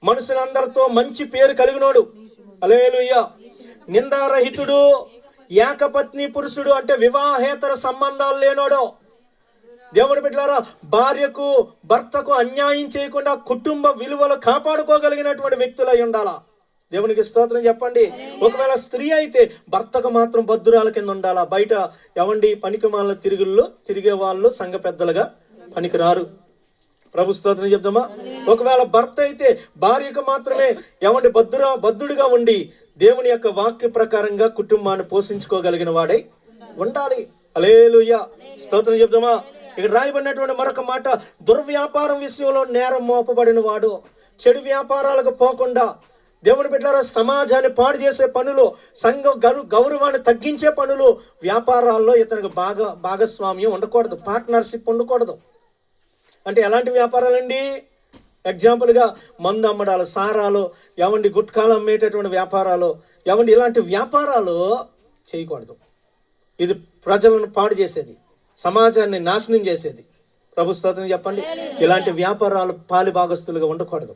మనుషులందరితో మంచి పేరు కలిగినోడు. హల్లెలూయా. నిందారహితుడు, ఏకపత్ని పురుషుడు అంటే వివాహేతర సంబంధాలు లేనోడు. దేవుని బిడ్డలారా, భార్యకు భర్తకు అన్యాయం చేయకుండా కుటుంబ విలువలు కాపాడుకోగలిగినటువంటి వ్యక్తులై ఉండాలా. దేవునికి స్తోత్రం చెప్పండి. ఒకవేళ స్త్రీ అయితే భర్తకు మాత్రం భద్రాల కింద ఉండాలా. బయట ఎవండి పనికిమాల తిరిగే వాళ్ళు సంఘ పెద్దలుగా పనికిరారు. ప్రభు స్తోత్రం చెప్దామా. ఒకవేళ భర్త అయితే భార్యకు మాత్రమే ఎవండి బద్ధుడిగా ఉండి దేవుని యొక్క వాక్య ప్రకారంగా కుటుంబాన్ని పోషించుకోగలిగిన వాడై ఉండాలి. హల్లెలూయా. స్తోత్రం చెప్దామా. ఇక్కడ రాయబడినటువంటి మరొక మాట, దుర్వ్యాపారం విషయంలో నేరం మోపబడిన వాడు, చెడు వ్యాపారాలకు పోకుండా దేవుని బిడ్డలారా సమాజాన్ని పాడు చేసే పనులు, సంఘ గౌరవాన్ని తగ్గించే పనులు, వ్యాపారాల్లో ఇతనికి భాగస్వామ్యం ఉండకూడదు, పార్ట్నర్షిప్ ఉండకూడదు. అంటే ఎలాంటి వ్యాపారాలండి? ఎగ్జాంపుల్గా మందు అమ్మడాలు, సారాలు, ఏమండి గుట్కాలు అమ్మేటటువంటి వ్యాపారాలు, ఏమండి ఇలాంటి వ్యాపారాలు చేయకూడదు. ఇది ప్రజలను పాడు చేసేది, సమాజాన్ని నాశనం చేసేది. ప్రభు స్తోత్రం చెప్పండి. ఇలాంటి వ్యాపారాలు పాలి భాగస్తులుగా ఉండకూడదు.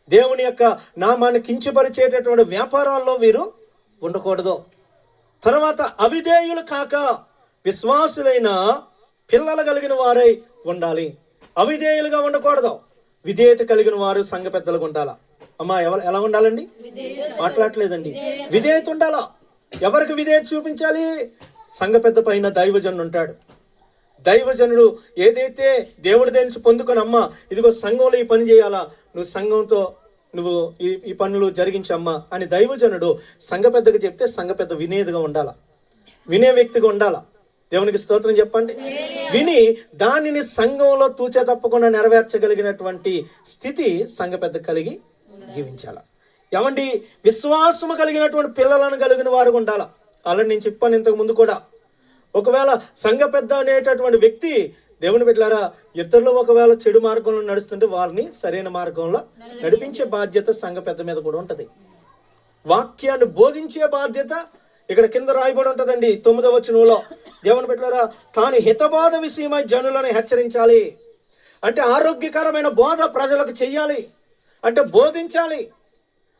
దేవుని యొక్క నామాన్ని కించపరిచేటటువంటి వ్యాపారాల్లో వీరు ఉండకూడదు. తర్వాత అవిధేయులు కాక విశ్వాసులైన పిల్లలు కలిగిన వారై ఉండాలి. అవిధేయులుగా ఉండకూడదు, విధేయత కలిగిన వారు సంఘ పెద్దలుగా ఉండాలా. అమ్మా ఎలా ఉండాలండి? మాట్లాడలేదండి. విధేయత ఉండాలా. ఎవరికి విధేయత చూపించాలి? సంఘ పెద్ద పైన దైవజనుడు ఉంటాడు. దైవజనుడు ఏదైతే దేవుడి నుంచి పొందుకొని, అమ్మ ఇదిగో సంఘంలో ఈ పని చేయాలా, నువ్వు సంఘంతో నువ్వు ఈ పనులు జరిగించమ్మా అని దైవజనుడు సంఘ పెద్దగా చెప్తే సంఘ పెద్ద వినేదిగా ఉండాలా, వినే వ్యక్తిగా ఉండాలా. దేవునికి స్తోత్రం చెప్పండి. విని దానిని సంఘంలో తూచే తప్పకుండా నెరవేర్చగలిగినటువంటి స్థితి సంఘ పెద్ద కలిగి జీవించాల. ఏమండి, విశ్వాసము కలిగినటువంటి పిల్లలను కలిగిన వారు ఉండాల. అలా నేను చెప్పాను ఇంతకు ముందు కూడా. ఒకవేళ సంఘ పెద్ద అనేటటువంటి వ్యక్తి దేవుని బిడ్డలారా ఇతరులు ఒకవేళ చెడు మార్గంలో నడుస్తుంటే వారిని సరైన మార్గంలో నడిపించే బాధ్యత సంఘ పెద్ద మీద కూడా ఉంటుంది. వాక్యాన్ని బోధించే బాధ్యత ఇక్కడ కింద రాయబడి ఉంటుందండి 9వ వచనంలో. దేవుని బిడ్డలారా తాను హితబోధ విషయమై జనులను హెచ్చరించాలి. అంటే ఆరోగ్యకరమైన బోధ ప్రజలకు చెయ్యాలి, అంటే బోధించాలి,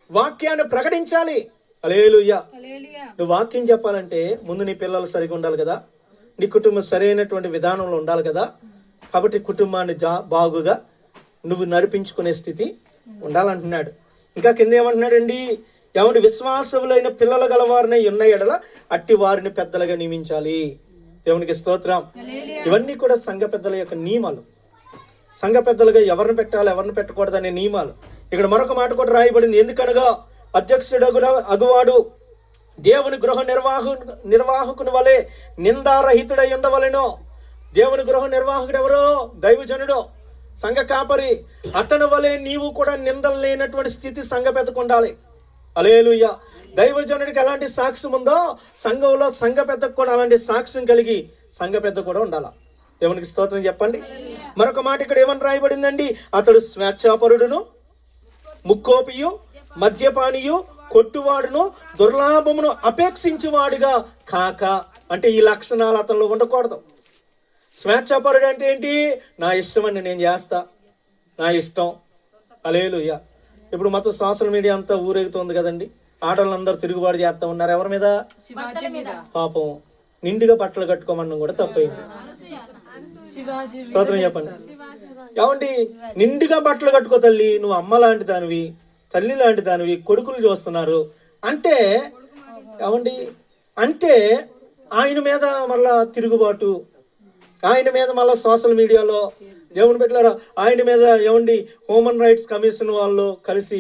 వాక్యాన్ని ప్రకటించాలి. హల్లెలూయా. నువ్వు వాక్యం చెప్పాలంటే ముందు నీ పిల్లలు సరిగా ఉండాలి కదా, నీ కుటుంబం సరైనటువంటి విధానంలో ఉండాలి కదా. కాబట్టి కుటుంబాన్ని బాగుగా నువ్వు నడిపించుకునే స్థితి ఉండాలంటున్నాడు. ఇంకా కింద ఏమంటున్నాడండి, ఎవరి విశ్వాసములైన పిల్లలు గలవారిని ఉన్న ఎడల అట్టి వారిని పెద్దలుగా నియమించాలి. దేవునికి స్తోత్రం. ఇవన్నీ కూడా సంఘ పెద్దల యొక్క నియమాలు. సంఘ పెద్దలుగా ఎవరిని పెట్టాలి, ఎవరిని పెట్టకూడదు అనే నియమాలు. ఇక్కడ మరొక మాట కూడా రాయబడింది. ఎందుకనగా అధ్యక్షుడు అగువాడు దేవుని గృహ నిర్వాహకుని వలె నిందారహితుడై ఉండవలెనో. దేవుని గృహ నిర్వాహకుడు ఎవరో? దైవజనుడు, సంఘ కాపరి. అతని వలె నీవు కూడా నిందలు లేనటువంటి స్థితి సంఘ పెద్దకు ఉండాలి. హల్లెలూయా. దైవజనుడికి ఎలాంటి సాక్ష్యం ఉందో సంఘంలో సంఘ పెద్దకు కూడా అలాంటి సాక్ష్యం కలిగి సంఘ పెద్ద కూడా ఉండాలి. దేవునికి స్తోత్రం చెప్పండి. మరొక మాట ఇక్కడ ఏమని రాయబడిందండి, అతడు స్వేచ్ఛాపరుడును, ముక్కోపియు, మద్యపానియు, కొట్టువాడును, దుర్లాభమును అపేక్షించువాడుగా కాక. అంటే ఈ లక్షణాలు అతనిలో ఉండకూడదు. స్వేచ్ఛాపరుడు అంటే ఏంటి? నా ఇష్టం అండి, నేను చేస్తా, నా ఇష్టం. హల్లెలూయా. ఇప్పుడు మొత్తం సోషల్ మీడియా అంతా ఊరేగుతోంది కదండి. ఆటలందరూ తిరుగుబాటు చేస్తా ఉన్నారు. ఎవరి మీద? పాపం నిండుగా బట్టలు కట్టుకోమన్నా కూడా తప్పైంది. స్తోత్రం చెప్పండి. ఏమండి, నిండుగా బట్టలు కట్టుకో తల్లి, నువ్వు అమ్మ లాంటి దానివి, తల్లి లాంటి దానివి, కొడుకులు చూస్తున్నారు అంటే ఏమండి, అంటే ఆయన మీద మళ్ళా తిరుగుబాటు, ఆయన మీద మళ్ళీ సోషల్ మీడియాలో దేవుని బిడ్డలారా ఆయన మీద ఏమండి హ్యూమన్ రైట్స్ కమిషన్ వాళ్ళు కలిసి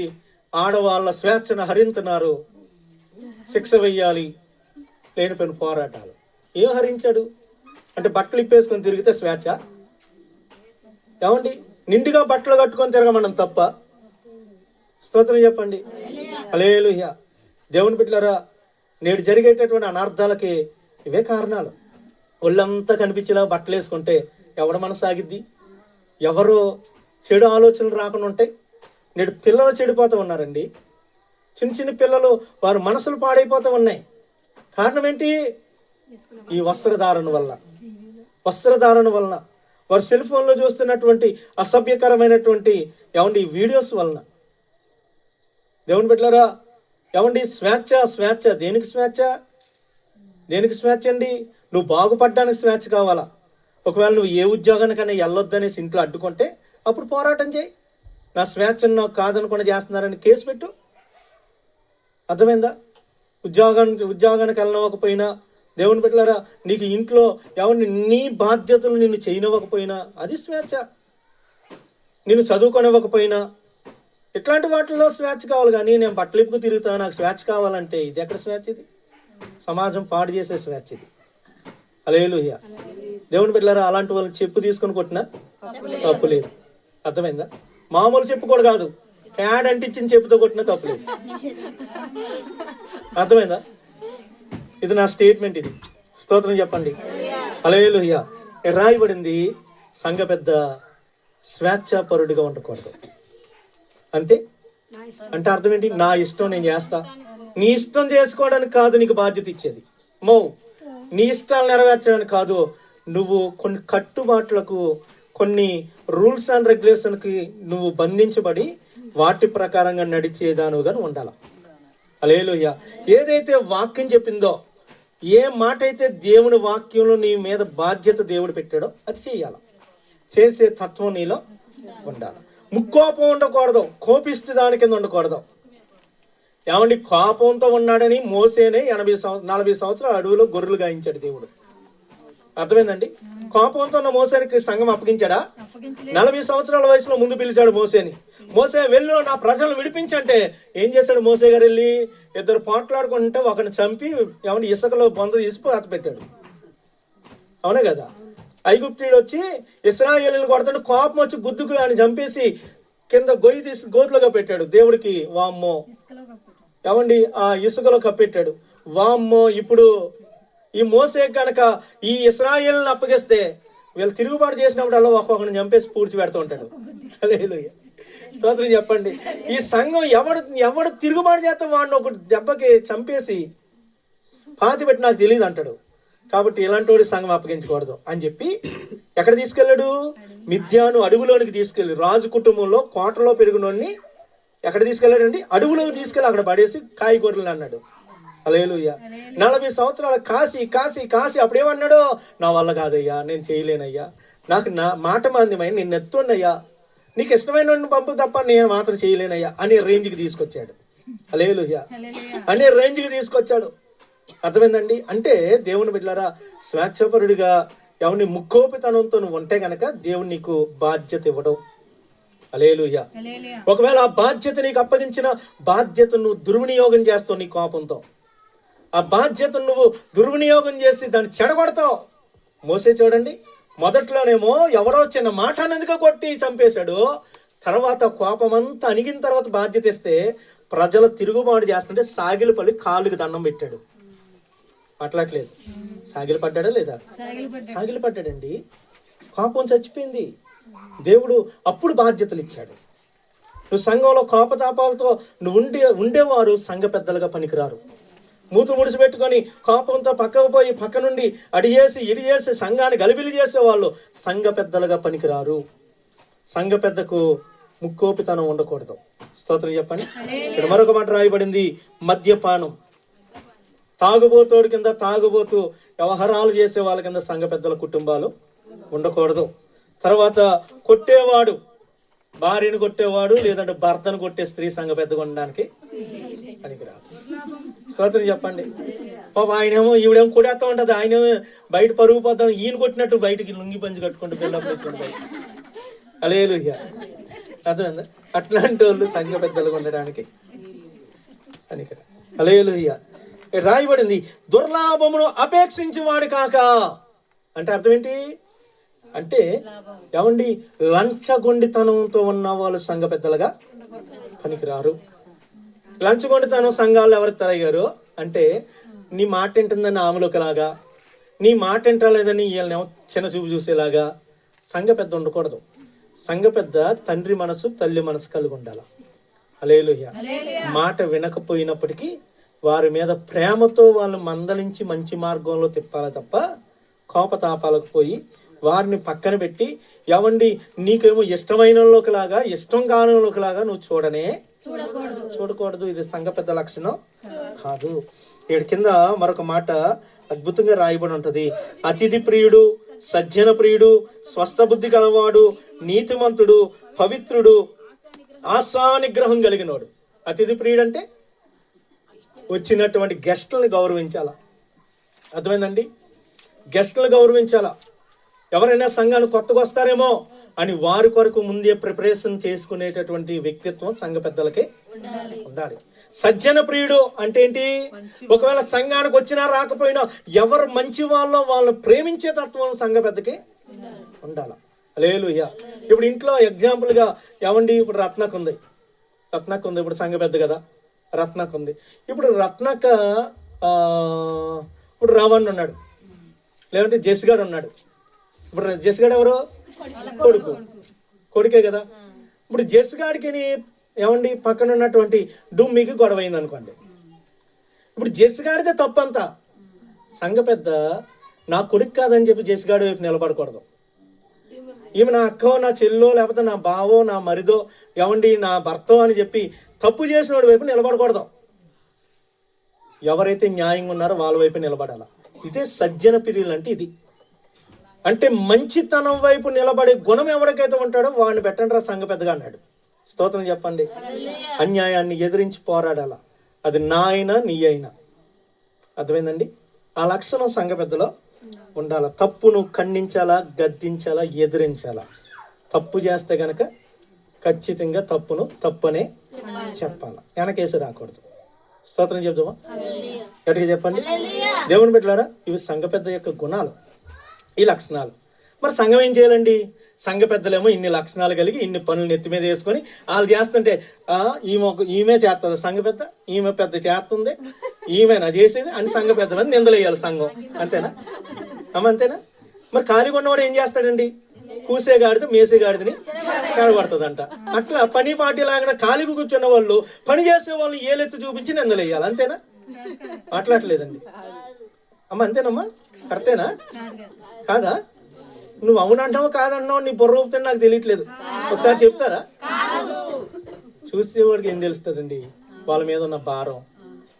ఆడవాళ్ళ స్వేచ్ఛను హరింతున్నారు, శిక్ష వెయ్యాలి, లేనిపోయిన పోరాటాలు. ఏం హరించాడు అంటే బట్టలు ఇప్పేసుకొని తిరిగితే స్వేచ్ఛ? ఏమండి, నిండుగా బట్టలు కట్టుకొని తిరగమనం తప్ప? స్తోత్రం చెప్పండి. హల్లెలూయా. దేవుని బిడ్డలారా నేడు జరిగేటటువంటి అనర్థాలకి ఇవే కారణాలు. ఒళ్ళంతా కనిపించేలా బట్టలు వేసుకుంటే ఎవడ మనసు ఆగిద్ది? ఎవరో చెడు ఆలోచనలు రాకుండా ఉంటాయి. నేడు పిల్లలు చెడిపోతూ ఉన్నారండి. చిన్న చిన్న పిల్లలు వారి మనసులు పాడైపోతూ ఉన్నాయి. కారణం ఏంటి? ఈ వస్త్రధారణ వలన వారు సెల్ ఫోన్లో చూస్తున్నటువంటి అసభ్యకరమైనటువంటి ఏమండి వీడియోస్ వలన. దేవుని బిడ్డలారా ఏమండి స్వేచ్ఛ దేనికి స్వేచ్ఛ అండి? నువ్వు బాగుపడ్డానికి స్వేచ్ఛ కావాలా? ఒకవేళ నువ్వు ఏ ఉద్యోగానికైనా వెళ్ళొద్దనేసి ఇంట్లో అడ్డుకుంటే అప్పుడు పోరాటం చేయి. నా స్వేచ్ఛను నాకు కాదనుకుండా చేస్తున్నారని కేసు పెట్టు. అర్థమైందా? ఉద్యోగానికి వెళ్ళనివ్వకపోయినా దేవుని బిడ్డలారా నీకు ఇంట్లో ఎవరిని నీ బాధ్యతలు నిన్ను చేయనివ్వకపోయినా అది స్వేచ్ఛ. నిన్ను చదువుకొనివ్వకపోయినా ఇట్లాంటి వాటిల్లో స్వేచ్ఛ కావాలి. కానీ నేను బట్టలిప్పుకు తిరుగుతా నాకు స్వేచ్ఛ కావాలంటే ఇది ఎక్కడ స్వేచ్ఛ? ఇది సమాజం పాడు చేసే స్వేచ్ఛ ఇది. హల్లెలూయా. దేవుని బిడ్డలారా అలాంటి వాళ్ళని చెప్పు తీసుకొని కొట్టినా తప్పు లేదు. అర్థమైందా? మామూలు చెప్పు కూడా కాదు, ప్యాడ్ అంటించిన చెప్పుతో కొట్టినా తప్పు లేదు. అర్థమైందా? ఇది నా స్టేట్మెంట్. ఇది స్తోత్రం చెప్పండి. హల్లెలూయా. రాయబడింది సంఘ పెద్ద స్వేచ్ఛాపరుడిగా ఉండకూడదు. అంటే అర్థం ఏంటి? నా ఇష్టం నేను చేస్తా. నీ ఇష్టం చేసుకోవడానికి కాదు నీకు బాధ్యత ఇచ్చేది. నీ ఇష్టాలు నెరవేర్చడానికి కాదు. నువ్వు కొన్ని కట్టుబాట్లకు, కొన్ని రూల్స్ అండ్ రెగ్యులేషన్కి నువ్వు బంధించబడి వాటి ప్రకారంగా నడిచేదానుగా నువ్వు ఉండాలి. హల్లెలూయా. ఏదైతే వాక్యం చెప్పిందో, ఏ మాట అయితే దేవుని వాక్యంలో నీ మీద బాధ్యత దేవుడు పెట్టాడో అది చేయాలి. చేసే తత్వం నీలో ఉండాలి. ముక్కోపం ఉండకూడదు, కోపిష్టి దాని కింద ఉండకూడదు. ఏమండి, కోపంతో ఉన్నాడని మోసేనే 40 సంవత్సరాలు అడవిలో గొర్రెలు గాయించాడు దేవుడు. అర్థమైందండి? కోపంతో ఉన్న మోసేనికి సంఘం అప్పగించాడా? 40 సంవత్సరాల వయసులో ముందు పిలిచాడు మోసేని. మోసే వెళ్ళు నా ప్రజలను విడిపించంటే ఏం చేశాడు మోసే గారు? వెళ్ళి ఇద్దరు పోట్లాడుకుంటే ఒకరిని చంపి ఏమంటే ఇసుకలో బొంద ఇసుపు అత పెట్టాడు. అవునా కదా? ఐగుప్తీయుడు వచ్చి ఇశ్రాయేలీయులను కొడుతుంటే కోపం వచ్చి గుద్దుకు ఆయన చంపేసి కింద గొయ్యి తీసి గోతులుగా పెట్టాడు. దేవుడికి వామ్మో ఏమండి ఆ ఇసుకలో కప్పెట్టాడు. వామ్మో ఇప్పుడు ఈ మోసే కనుక ఈ ఇశ్రాయేలుని అప్పగిస్తే వీళ్ళు తిరుగుబాటు చేసినప్పుడు అలా ఒక్కొక్కరిని చంపేసి పూడ్చి పెడుతూ ఉంటాడు. హల్లెలూయా, స్తోత్రం చెప్పండి. ఈ సంఘం ఎవడు తిరుగుబాటు చేస్తే వాడిని ఒక దెబ్బకి చంపేసి పాతి పెట్టి నాకు తెలియదు అంటాడు. కాబట్టి ఇలాంటి వాడి సంఘం అప్పగించకూడదు అని చెప్పి ఎక్కడ తీసుకెళ్ళాడు? మిద్యాను అడవులోనికి తీసుకెళ్ళి రాజు కుటుంబంలో కోటలో పెరిగినోడిని ఎక్కడ తీసుకెళ్ళాడండి? అడవులోకి తీసుకెళ్ళి అక్కడ పడేసి కాయగూరలు అన్నాడు. హల్లెలూయా. 40 సంవత్సరాలు కాసి కాసి కాసి అప్పుడేమన్నాడు? నా వల్ల కాదయ్యా, నేను చేయలేనయ్యా, నాకు నా మాట మాంద్యమై నేను ఎత్తున్నయ్యా, నీకు ఇష్టమైన పంపు తప్ప నేను మాత్రం చేయలేనయ్యా అనే రేంజ్కి తీసుకొచ్చాడు. హల్లెలూయా, అనే రేంజ్కి తీసుకొచ్చాడు. అర్థమైందండి? అంటే దేవుని బిడ్డలారా, స్వేచ్ఛపరుడిగా ఎవరిని ముక్కోపితనంతో నువ్వు ఉంటే గనక దేవుడు నీకు బాధ్యత ఇవ్వడం. హల్లెలూయా. ఒకవేళ ఆ బాధ్యత నీకు అప్పగించిన బాధ్యతను నువ్వు దుర్వినియోగం చేస్తావు నీ కోపంతో. ఆ బాధ్యతను నువ్వు దుర్వినియోగం చేసి దాన్ని చెడగొడతావు. మోసే చూడండి, మొదట్లోనేమో ఎవడో చిన్న మాట అన్నందుగా కొట్టి చంపేశాడు. తర్వాత కోపమంతా అణిగిన తర్వాత బాధ్యత ఇస్తే ప్రజలు తిరుగుబాటు చేస్తుంటే సాగిలపల్లి కాళ్ళకి దండం పెట్టాడు. అట్లట్లేదు, సాగిలి పడ్డాడా లేదా? సాగిలి పడ్డాడండి. కోపం చచ్చిపోయింది. దేవుడు అప్పుడు బాధ్యతలు ఇచ్చాడు. నువ్వు సంఘంలో కోపతాపాలతో నువ్వు ఉండేవారు సంఘ పెద్దలుగా పనికిరారు. మూతు ముడిచిపెట్టుకొని కోపంతో పక్కకు పోయి పక్క నుండి అడిగేసి ఇడిగేసి సంఘాన్ని గలిబిలి చేసేవాళ్ళు సంఘ పెద్దలుగా పనికిరారు. సంఘ పెద్దకు ముక్కోపితనం ఉండకూడదు. స్తోత్రం చెప్పండి. ఇక్కడ మరొక మాట రాయబడింది, మద్యపానం. తాగుబోతోడు కింద తాగుబోతూ వ్యవహారాలు చేసే వాళ్ళ కింద సంఘ పెద్దల కుటుంబాలు ఉండకూడదు. తర్వాత కొట్టేవాడు, భార్యను కొట్టేవాడు లేదంటే భర్తను కొట్టే స్త్రీ సంఘ పెద్దగా ఉండడానికి పనికిరాదు. స్తోత్రం చెప్పండి. పాప ఆయనేమో ఈవిడేమో కొడేస్తా ఉంటుంది, ఆయన బయట పరుగు పోతాం, ఈయన కొట్టినట్టు బయటికి లుంగి పంచి కట్టుకుంటూ పిల్లలు తెచ్చుకుంటాయి. హల్లెలూయా, అర్థమైందా? అట్లాంటి వాళ్ళు సంఘ పెద్దలుగా ఉండడానికి పనికిరాదు. హల్లెలూయా. రాయబడింది, దుర్లాభమును అపేక్షించేవాడు కాక. అంటే అర్థం ఏంటి అంటే ఏమండి, లంచగొండితనంతో ఉన్న వాళ్ళు సంఘ పెద్దలుగా పనికిరారు. లంచగొండితనం సంఘాల్లో ఎవరికి తరయ్యారు అంటే, నీ మాట వింటుందని ఆమెలోకిలాగా, నీ మాట వింటలేదని వీళ్ళనేమో చిన్న చూపు చూసేలాగా సంఘ పెద్ద ఉండకూడదు. సంఘ పెద్ద తండ్రి మనసు తల్లి మనసు కలిగి ఉండాలి. హల్లెలూయా. మాట వినకపోయినప్పటికీ వారి మీద ప్రేమతో వాళ్ళు మందలించి మంచి మార్గంలో తిప్పాలి తప్ప కోపతాపాలకు పోయి వారిని పక్కన పెట్టి ఏమండి నీకేమో ఇష్టమైనలోకిలాగా ఇష్టం కానిలోకిలాగా నువ్వు చూడకూడదు. ఇది సంఘ పెద్ద లక్షణం కాదు. ఇక్కడ కింద మరొక మాట అద్భుతంగా రాయబడి ఉంటది, అతిథి ప్రియుడు, సజ్జన ప్రియుడు, స్వస్థ బుద్ధి కలవాడు, నీతిమంతుడు, పవిత్రుడు, ఆశానిగ్రహం కలిగినవాడు. అతిథి ప్రియుడు అంటే వచ్చినటువంటి గెస్టులను గౌరవించాలా. అర్థమైందండి? గెస్టులను గౌరవించాలా. ఎవరైనా సంఘాన్ని కొత్తగా వస్తారేమో అని వారి కొరకు ముందే ప్రిపరేషన్ చేసుకునేటటువంటి వ్యక్తిత్వం సంఘ పెద్దలకే ఉండాలి. సజ్జన ప్రియుడు అంటే ఏంటి? ఒకవేళ సంఘానికి వచ్చినా రాకపోయినా ఎవరు మంచి వాళ్ళని ప్రేమించే తత్వం సంఘ పెద్దకి ఉండాలి. హల్లెలూయా. ఇప్పుడు ఇంట్లో ఎగ్జాంపుల్గా ఏమండి, ఇప్పుడు రత్నకు ఉంది, ఇప్పుడు సంఘ పెద్ద కదా, రత్నకు ఉంది. ఇప్పుడు రత్నక ఇప్పుడు రావణ్ ఉన్నాడు, లేదంటే జెస్గాడు ఉన్నాడు. ఇప్పుడు జెస్గాడు ఎవరు? కొడుకే కదా. ఇప్పుడు జెస్గాడికి ఏమండి పక్కన ఉన్నటువంటి డుమ్మికి గొడవ అయింది అనుకోండి. ఇప్పుడు జెస్గాడితే తప్పంతా. సంఘ పెద్ద నా కొడుకు కాదని చెప్పి జెస్గాడి వైపు నిలబడకూడదు. ఈమె నా అక్కో, నా చెల్లో, లేకపోతే నా బావో, నా మరిదో, ఏమండి నా భర్తో అని చెప్పి తప్పు చేసిన వాడి వైపు నిలబడకూడదు. ఎవరైతే న్యాయంగా ఉన్నారో వాళ్ళ వైపు నిలబడాల. ఇదే సజ్జన ప్రియులు అంటే ఇది. అంటే మంచితనం వైపు నిలబడే గుణం ఎవరికైతే ఉంటాడో వాడిని పెట్టండి రా సంఘ పెద్దగా అన్నాడు. స్తోత్రం చెప్పండి. అన్యాయాన్ని ఎదిరించి పోరాడాల, అది నా అయినా నీ అయినా. అర్థమైందండి? ఆ లక్షణం సంఘ పెద్దలో ఉండాల. తప్పును ఖండించాలా, గద్దించాలా, ఎదిరించాలా. తప్పు చేస్తే గనక ఖచ్చితంగా తప్పును తప్పనే చెప్పాల, వెనకేసి రాకూడదు. స్తోత్రం చెప్తామా? గట్టిగా చెప్పండి. దేవుని బిడ్డలారా, ఇవి సంఘ పెద్ద యొక్క గుణాలు. ఈ లక్షణాలు. మరి సంఘం ఏం చేయాలండి? సంఘ పెద్దలేమో ఇన్ని లక్షణాలు కలిగి ఇన్ని పనులు నెత్తి మీద వేసుకొని వాళ్ళు చేస్తుంటే ఈమె చేస్తుంది సంఘ పెద్ద, ఈమె పెద్ద చేస్తుంది, ఈమెనా చేసేది అని సంఘ పెద్దలని నిందలేయాలి సంఘం. అంతేనా అంతేనా? మరి ఖాళీగా ఉన్నవాడు ఏం చేస్తాడండి? కూసేగాడితే మేసేగాడిదని చెడగొడుతుందంట. అట్లా పని పాటి లాగా ఖాళీగా కూర్చున్న వాళ్ళు పని చేసే వాళ్ళు ఏలెత్తి చూపించి నిందలేయాలి. అంతేనా? మాట్లాడలేదండి అంతేనమ్మా? కరెక్టేనా కాదా? నువ్వు అవునంటావు కాదన్నావు, నీ బుర్ర ఊపుతుంటే నాకు తెలియట్లేదు. ఒకసారి చెప్తారా? చూసేవాడికి ఏం తెలుస్తుందండి వాళ్ళ మీద ఉన్న భారం,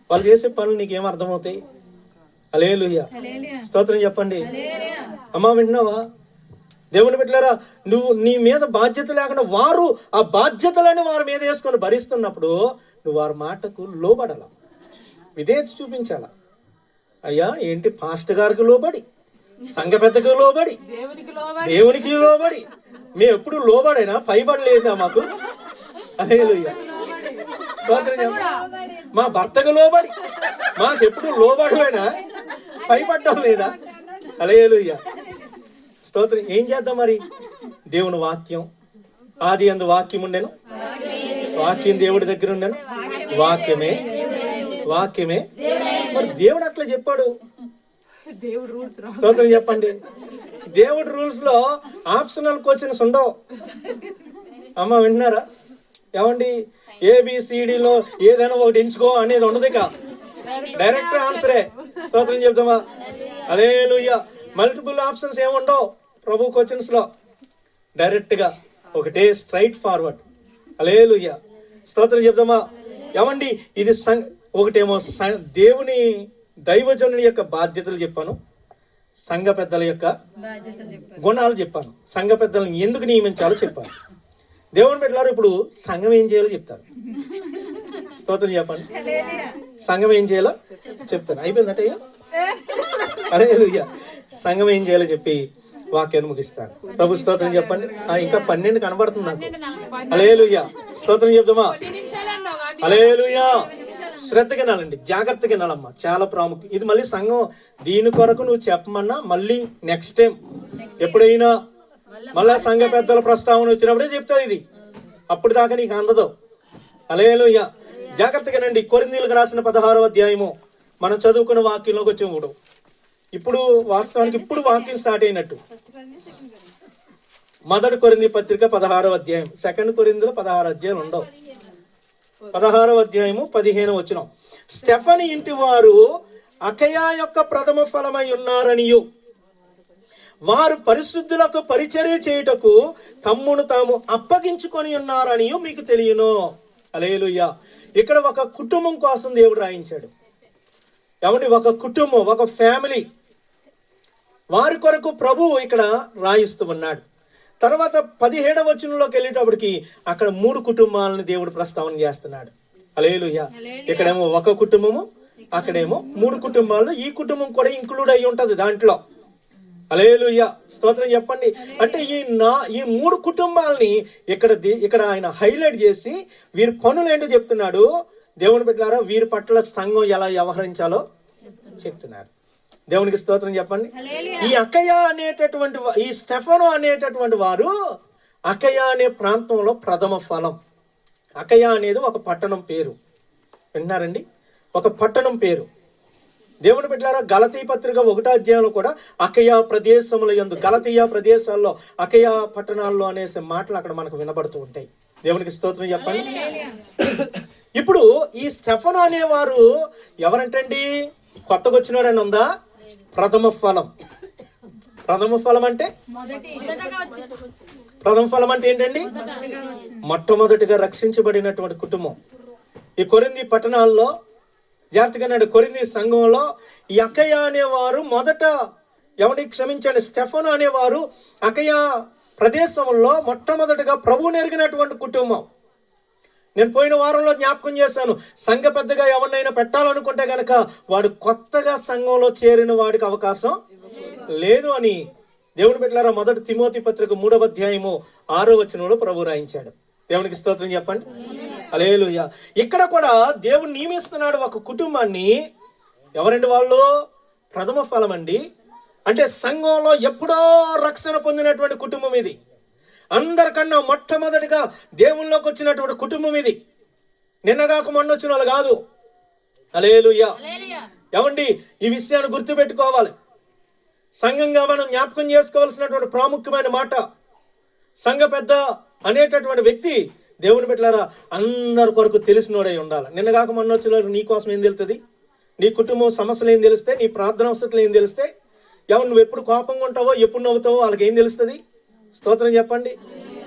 వాళ్ళు చేసే పనులు నీకేం అర్థమవుతాయి? హల్లెలూయా, స్తోత్రం చెప్పండి. అమ్మా వింటున్నావా? దేవుని బిడ్డలారా, నువ్వు నీ మీద బాధ్యత లేకుండా వారు ఆ బాధ్యతలని వారి మీద వేసుకొని భరిస్తున్నప్పుడు నువ్వు వారి మాటకు లోబడాల, విధేయత చూపించాల. అయ్యా ఏంటి పాస్టర్ గారికి లోబడి, సంఘ పెద్దకు లోబడి, దేవునికి లోబడి, మేము ఎప్పుడు లోబడైనా పైబడలేదా మాకు? హల్లెలూయా, మా భర్తకు లోబడి మాకు ఎప్పుడు లోబడైనా పైబడ్డం లేదా? హల్లెలూయా, స్తోత్రం. ఏం చేద్దాం మరి? దేవుని వాక్యం, ఆది యందు వాక్యం ఉండెను, వాక్యం దేవుడి దగ్గర ఉండెను, వాక్యమే వాక్యమే. మరి దేవుడు అట్లా చెప్పాడు. స్తోత్రం చెప్పండి. దేవుడి రూల్స్ లో ఆప్షనల్ క్వశ్చన్స్ ఉండవు. అమ్మ వింటున్నారా? ఏమండి ఏబిసిడిలో ఏదైనా ఒకటి ఎంచుకో అనేది ఉండదు. ఇక డైరెక్ట్ ఆన్సరే. స్తోత్రం చెప్తామా? హల్లెలూయా. మల్టిపుల్ ఆప్షన్స్ ఏముండవు ప్రభు క్వశ్చన్స్ లో. డైరెక్ట్ గా ఒకటే స్ట్రైట్ ఫార్వర్డ్. హల్లెలూయా, స్తోత్రం చెప్తామా? ఏమండి ఇది ఒకటేమో దేవుని దైవజనుని యొక్క బాధ్యతలు చెప్పాను, సంఘ పెద్దల యొక్క గుణాలు చెప్పాను, సంఘ పెద్దలను ఎందుకు నియమించాలో చెప్పాను. దేవుని బిడ్డలారు ఇప్పుడు సంఘం ఏం చేయాలో చెప్తారు. స్తోత్రం చెప్పండి. సంఘం ఏం చేయాలో చెప్తాను. అయిపోయిందట. హల్లెలూయా, సంఘం ఏం చేయాలో చెప్పి వాక్యాన్ని ముగిస్తాను. ప్రభు స్తోత్రం చెప్పండి. ఇంకా 12 కనబడుతుంది నాకు. హల్లెలూయా, స్తోత్రం చెప్తామా? హల్లెలూయా. శ్రద్ధగా వినాలండి, జాగ్రత్తగా వినాలమ్మా, చాలా ప్రాముఖ్యం ఇది. మళ్ళీ సంఘం దీని కొరకు నువ్వు చెప్పమన్నా మళ్ళీ నెక్స్ట్ టైం ఎప్పుడైనా మళ్ళా సంఘ పెద్దల ప్రస్తావన వచ్చినప్పుడే చెప్తావు ఇది, అప్పుడు దాకా నీకు అందదు. హల్లెలూయా, జాగ్రత్తగా వినండి. కొరింథీయులకు రాసిన 16వ అధ్యాయము మనం చదువుకున్న వాక్యంలోకి వచ్చేప్పుడు ఇప్పుడు వాస్తవానికి ఇప్పుడు వాక్యం స్టార్ట్ అయినట్టు. మొదటి కొరింథీ పత్రిక 16వ అధ్యాయం, సెకండ్ కొరింథీలో 16 అధ్యాయాలు ఉండవు. 16వ అధ్యాయము 15వ వచనం. స్టెఫనీ ఇంటి వారు అకయా యొక్క ప్రథమ ఫలమై ఉన్నారనియు వారు పరిశుద్ధులకు పరిచర్య చేయుటకు తమ్మును తాము అప్పగించుకొని ఉన్నారనియు మీకు తెలియను. హల్లెలూయా. ఇక్కడ ఒక కుటుంబం కోసం దేవుడు రాయించాడు. ఏమండి, ఒక కుటుంబం, ఒక ఫ్యామిలీ, వారి కొరకు ప్రభు ఇక్కడ రాయిస్తూ ఉన్నాడు. తర్వాత 17వ వచనంలోకి వెళ్ళేటప్పటికి అక్కడ 3 కుటుంబాలను దేవుడు ప్రస్తావన చేస్తున్నాడు. హల్లెలూయా. ఇక్కడేమో ఒక కుటుంబము, అక్కడేమో 3 కుటుంబాలు. ఈ కుటుంబం కూడా ఇంక్లూడ్ అయి ఉంటది దాంట్లో. హల్లెలూయా, స్తోత్రం చెప్పండి. అంటే ఈ 3 కుటుంబాలని ఇక్కడ ఆయన హైలైట్ చేసి వీరి పనులు ఏంటో చెప్తున్నాడు. దేవుని బిడ్డలారా, వీరి పట్ల సంఘం ఎలా వ్యవహరించాలో చెప్తున్నాడు. దేవునికి స్తోత్రం చెప్పండి. ఈ అకయా అనేటటువంటి ఈ స్టెఫను అనేటటువంటి వారు అకయా అనే ప్రాంతంలో ప్రథమ ఫలం. అకయా అనేది ఒక పట్టణం పేరు. విన్నారండి, ఒక పట్టణం పేరు. దేవుని బిడ్డలారా, గలతీ పత్రిక 1వ అధ్యాయంలో కూడా అకయా ప్రదేశముల యందు, గలతీయ ప్రదేశాల్లో, అకయా పట్టణాల్లో అనేసి మాటలు అక్కడ మనకు వినబడుతూ ఉంటాయి. దేవునికి స్తోత్రం చెప్పండి. ఇప్పుడు ఈ స్టెఫను అనేవారు ఎవరంటండి? కొత్తగా వచ్చినాడని ఉందా? ప్రథమ ఫలం. ప్రథమ ఫలం అంటే ఏంటండి? మొట్టమొదటిగా రక్షించబడినటువంటి కుటుంబం. ఈ కొరింథీ పట్టణాల్లో జాగ్రత్తగా కొరింథీ సంఘంలో ఈ అకయా అనేవారు మొదట క్షమించండి స్టెఫను అనేవారు అకయా ప్రదేశంలో మొట్టమొదటిగా ప్రభువుని ఎరిగినటువంటి కుటుంబం. నేను పోయిన వారంలో జ్ఞాపకం చేశాను, సంఘ పెద్దగా ఎవరినైనా పెట్టాలనుకుంటే గనక వాడు కొత్తగా సంఘంలో చేరిన వాడికి అవకాశం లేదు అని. దేవుని బిడ్డలారా, మొదటి తిమోతి పత్రిక 3వ అధ్యాయము 6వ వచనంలో ప్రభు రాయించాడు. దేవునికి స్తోత్రం చెప్పండి. హల్లెలూయా. ఇక్కడ కూడా దేవుడు నియమిస్తున్నాడు ఒక కుటుంబాన్ని. ఎవరండి వాళ్ళు? ప్రథమ ఫలం అండి. అంటే సంఘంలో ఎప్పుడో రక్షణ పొందినటువంటి కుటుంబం ఇది. అందరికన్నా మొట్టమొదటిగా దేవుళ్ళలోకి వచ్చినటువంటి కుటుంబం ఇది. నిన్నగాక మొన్న వచ్చిన వాళ్ళు కాదు. హల్లెలూయా. ఏమండి, ఈ విషయాన్ని గుర్తుపెట్టుకోవాలి. సంఘంగా మనం జ్ఞాపకం చేసుకోవాల్సినటువంటి ప్రాముఖ్యమైన మాట, సంఘ పెద్ద అనేటటువంటి వ్యక్తి దేవుని బిడ్డలారా అందరి కొరకు తెలిసినోడై ఉండాలి. నిన్నగాక మొన్న వచ్చిన నీ కోసం ఏం తెలుస్తుంది? నీ కుటుంబం సమస్యలు ఏం తెలిస్తే, నీ ప్రార్థన అవసరాలు ఏం తెలిస్తే, ఎవరు నువ్వు ఎప్పుడు కోపంగా ఉంటావో, ఎప్పుడు నవ్వుతావో వాళ్ళకి ఏం తెలుస్తుంది? స్తోత్రం చెప్పండి.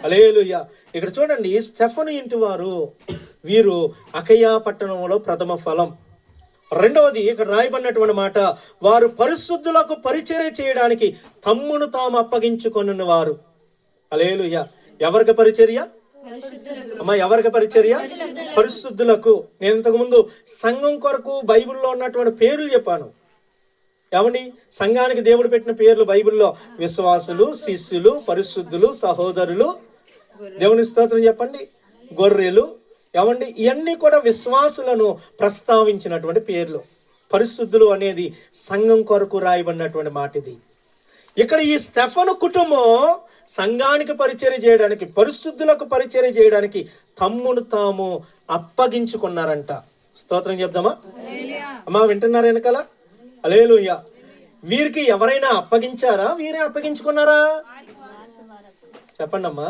హల్లెలూయా. ఇక్కడ చూడండి, స్టెఫను ఇంటి వారు వీరు అకయ పట్టణంలో ప్రథమ ఫలం. రెండవది ఇక్కడ రాయబడినటువంటి మాట, వారు పరిశుద్ధులకు పరిచర్య చేయడానికి తమ్మును తాము అప్పగించుకొనిన వారు. హల్లెలూయా. ఎవరికి పరిచర్య అమ్మా? ఎవరికి పరిచర్య? పరిశుద్ధులకు. నేను ఇంతకుముందు సంఘం కొరకు బైబిల్లో ఉన్నటువంటి పేర్లు చెప్పాను. ఏమండి, సంఘానికి దేవుడు పెట్టిన పేర్లు బైబిల్లో విశ్వాసులు, శిష్యులు, పరిశుద్ధులు, సహోదరులు, దేవుని స్తోత్రం చెప్పండి, గొర్రెలు. ఏమండి, ఇవన్నీ కూడా విశ్వాసులను ప్రస్తావించినటువంటి పేర్లు. పరిశుద్ధులు అనేది సంఘం కొరకు రాయబడినటువంటి మాట ఇది. ఇక్కడ ఈ స్టెఫను కుటుంబం సంఘానికి పరిచర్య చేయడానికి, పరిశుద్ధులకు పరిచర్య చేయడానికి తమ్మును తాము అప్పగించుకున్నారంట. స్తోత్రం చెప్దామా అమ్మా? వింటున్నారా వెనకాల? హల్లెలూయా. వీరికి ఎవరైనా అప్పగించారా? వీరే అప్పగించుకున్నారా? చెప్పండి అమ్మా.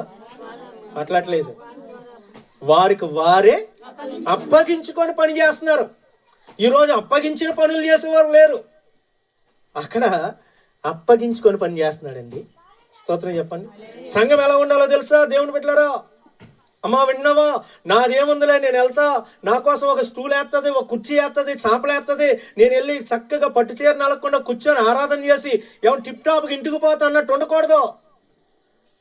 మాట్లాడలేదు. వారికి వారే అప్పగించుకొని పని చేస్తున్నారు. ఈరోజు అప్పగించిన పనులు చేసేవారు లేరు. అక్కడ అప్పగించుకొని పని చేస్తున్నాడండి. స్తోత్రం చెప్పండి. సంఘం ఎలా ఉండాలో తెలుసా దేవుని బిడ్డలారా? అమ్మా విన్నావా? నాదేముందిలే, నేను వెళ్తా, నా కోసం ఒక స్టూల్ వేస్తుంది, ఒక కుర్చీ వేస్తుంది, చాపలు వేస్తుంది, నేను వెళ్ళి చక్కగా పట్టు చీర నలగకుండా కూర్చొని ఆరాధన చేసి ఏమో టిప్ టాప్కి ఇంటికి పోతా అన్నట్టు ఉండకూడదు.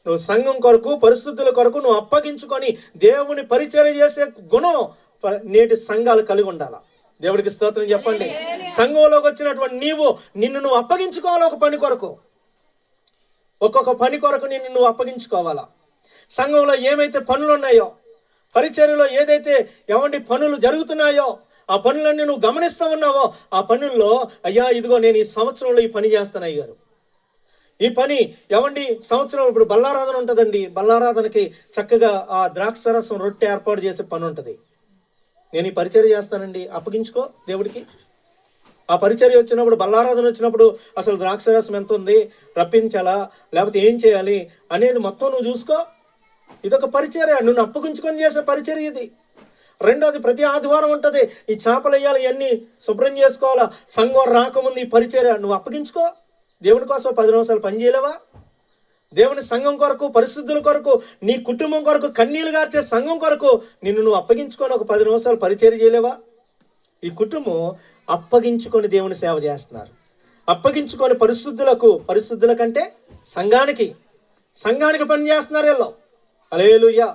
నువ్వు సంఘం కొరకు, పరిశుద్ధుల కొరకు నువ్వు అప్పగించుకొని దేవుని పరిచర్య చేసే గుణం నేటి సంఘాలు కలిగి ఉండాలా. దేవుడికి స్తోత్రం చెప్పండి. సంఘంలోకి వచ్చినటువంటి నిన్ను నువ్వు అప్పగించుకోవాలి. ఒక పని కొరకు, ఒక్కొక్క పని కొరకు నువ్వు అప్పగించుకోవాలా. సంఘంలో ఏమైతే పనులు ఉన్నాయో, పరిచర్యలో ఏదైతే ఏమండి పనులు జరుగుతున్నాయో, ఆ పనులన్నీ నువ్వు గమనిస్తూ ఉన్నావో, ఆ పనుల్లో అయ్యా ఇదిగో నేను ఈ సంవత్సరంలో ఈ పని చేస్తాను అయ్యారు, ఈ పని ఏమండి సంవత్సరం ఇప్పుడు బల్లారాధన ఉంటుందండి. బల్లారాధనకి చక్కగా ఆ ద్రాక్షరసం రొట్టె ఏర్పాటు చేసే పని ఉంటుంది. నేను ఈ పరిచర్య చేస్తానండి, అప్పగించుకో దేవుడికి. ఆ పరిచర్య వచ్చినప్పుడు, బల్లారాధన వచ్చినప్పుడు అసలు ద్రాక్షరసం ఎంత ఉంది, రప్పించాలా లేకపోతే ఏం చేయాలి అనేది మొత్తం నువ్వు చూసుకో. ఇదొక పరిచర్య, నువ్వు అప్పగించుకొని చేసే పరిచర్య ఇది. రెండోది, ప్రతి ఆదివారం ఉంటుంది, ఈ చేపలు వేయాలి, ఇవన్నీ శుభ్రం చేసుకోవాలా. సంఘం రాకముందు ఈ పరిచర్య నువ్వు అప్పగించుకో. దేవుని కోసం 10 నిమిషాలు పని చేయలేవా? దేవుని సంఘం కొరకు, పరిశుద్ధుల కొరకు, నీ కుటుంబం కొరకు, కన్నీళ్లు గార్చే సంఘం కొరకు నువ్వు అప్పగించుకొని ఒక 10 నిమిషాలు పరిచర్య చేయలేవా? ఈ కుటుంబం అప్పగించుకొని దేవుని సేవ చేస్తున్నారు. అప్పగించుకొని పరిశుద్ధుల కంటే సంఘానికి పని చేస్తున్నారు వీళ్ళు. హల్లెలూయా.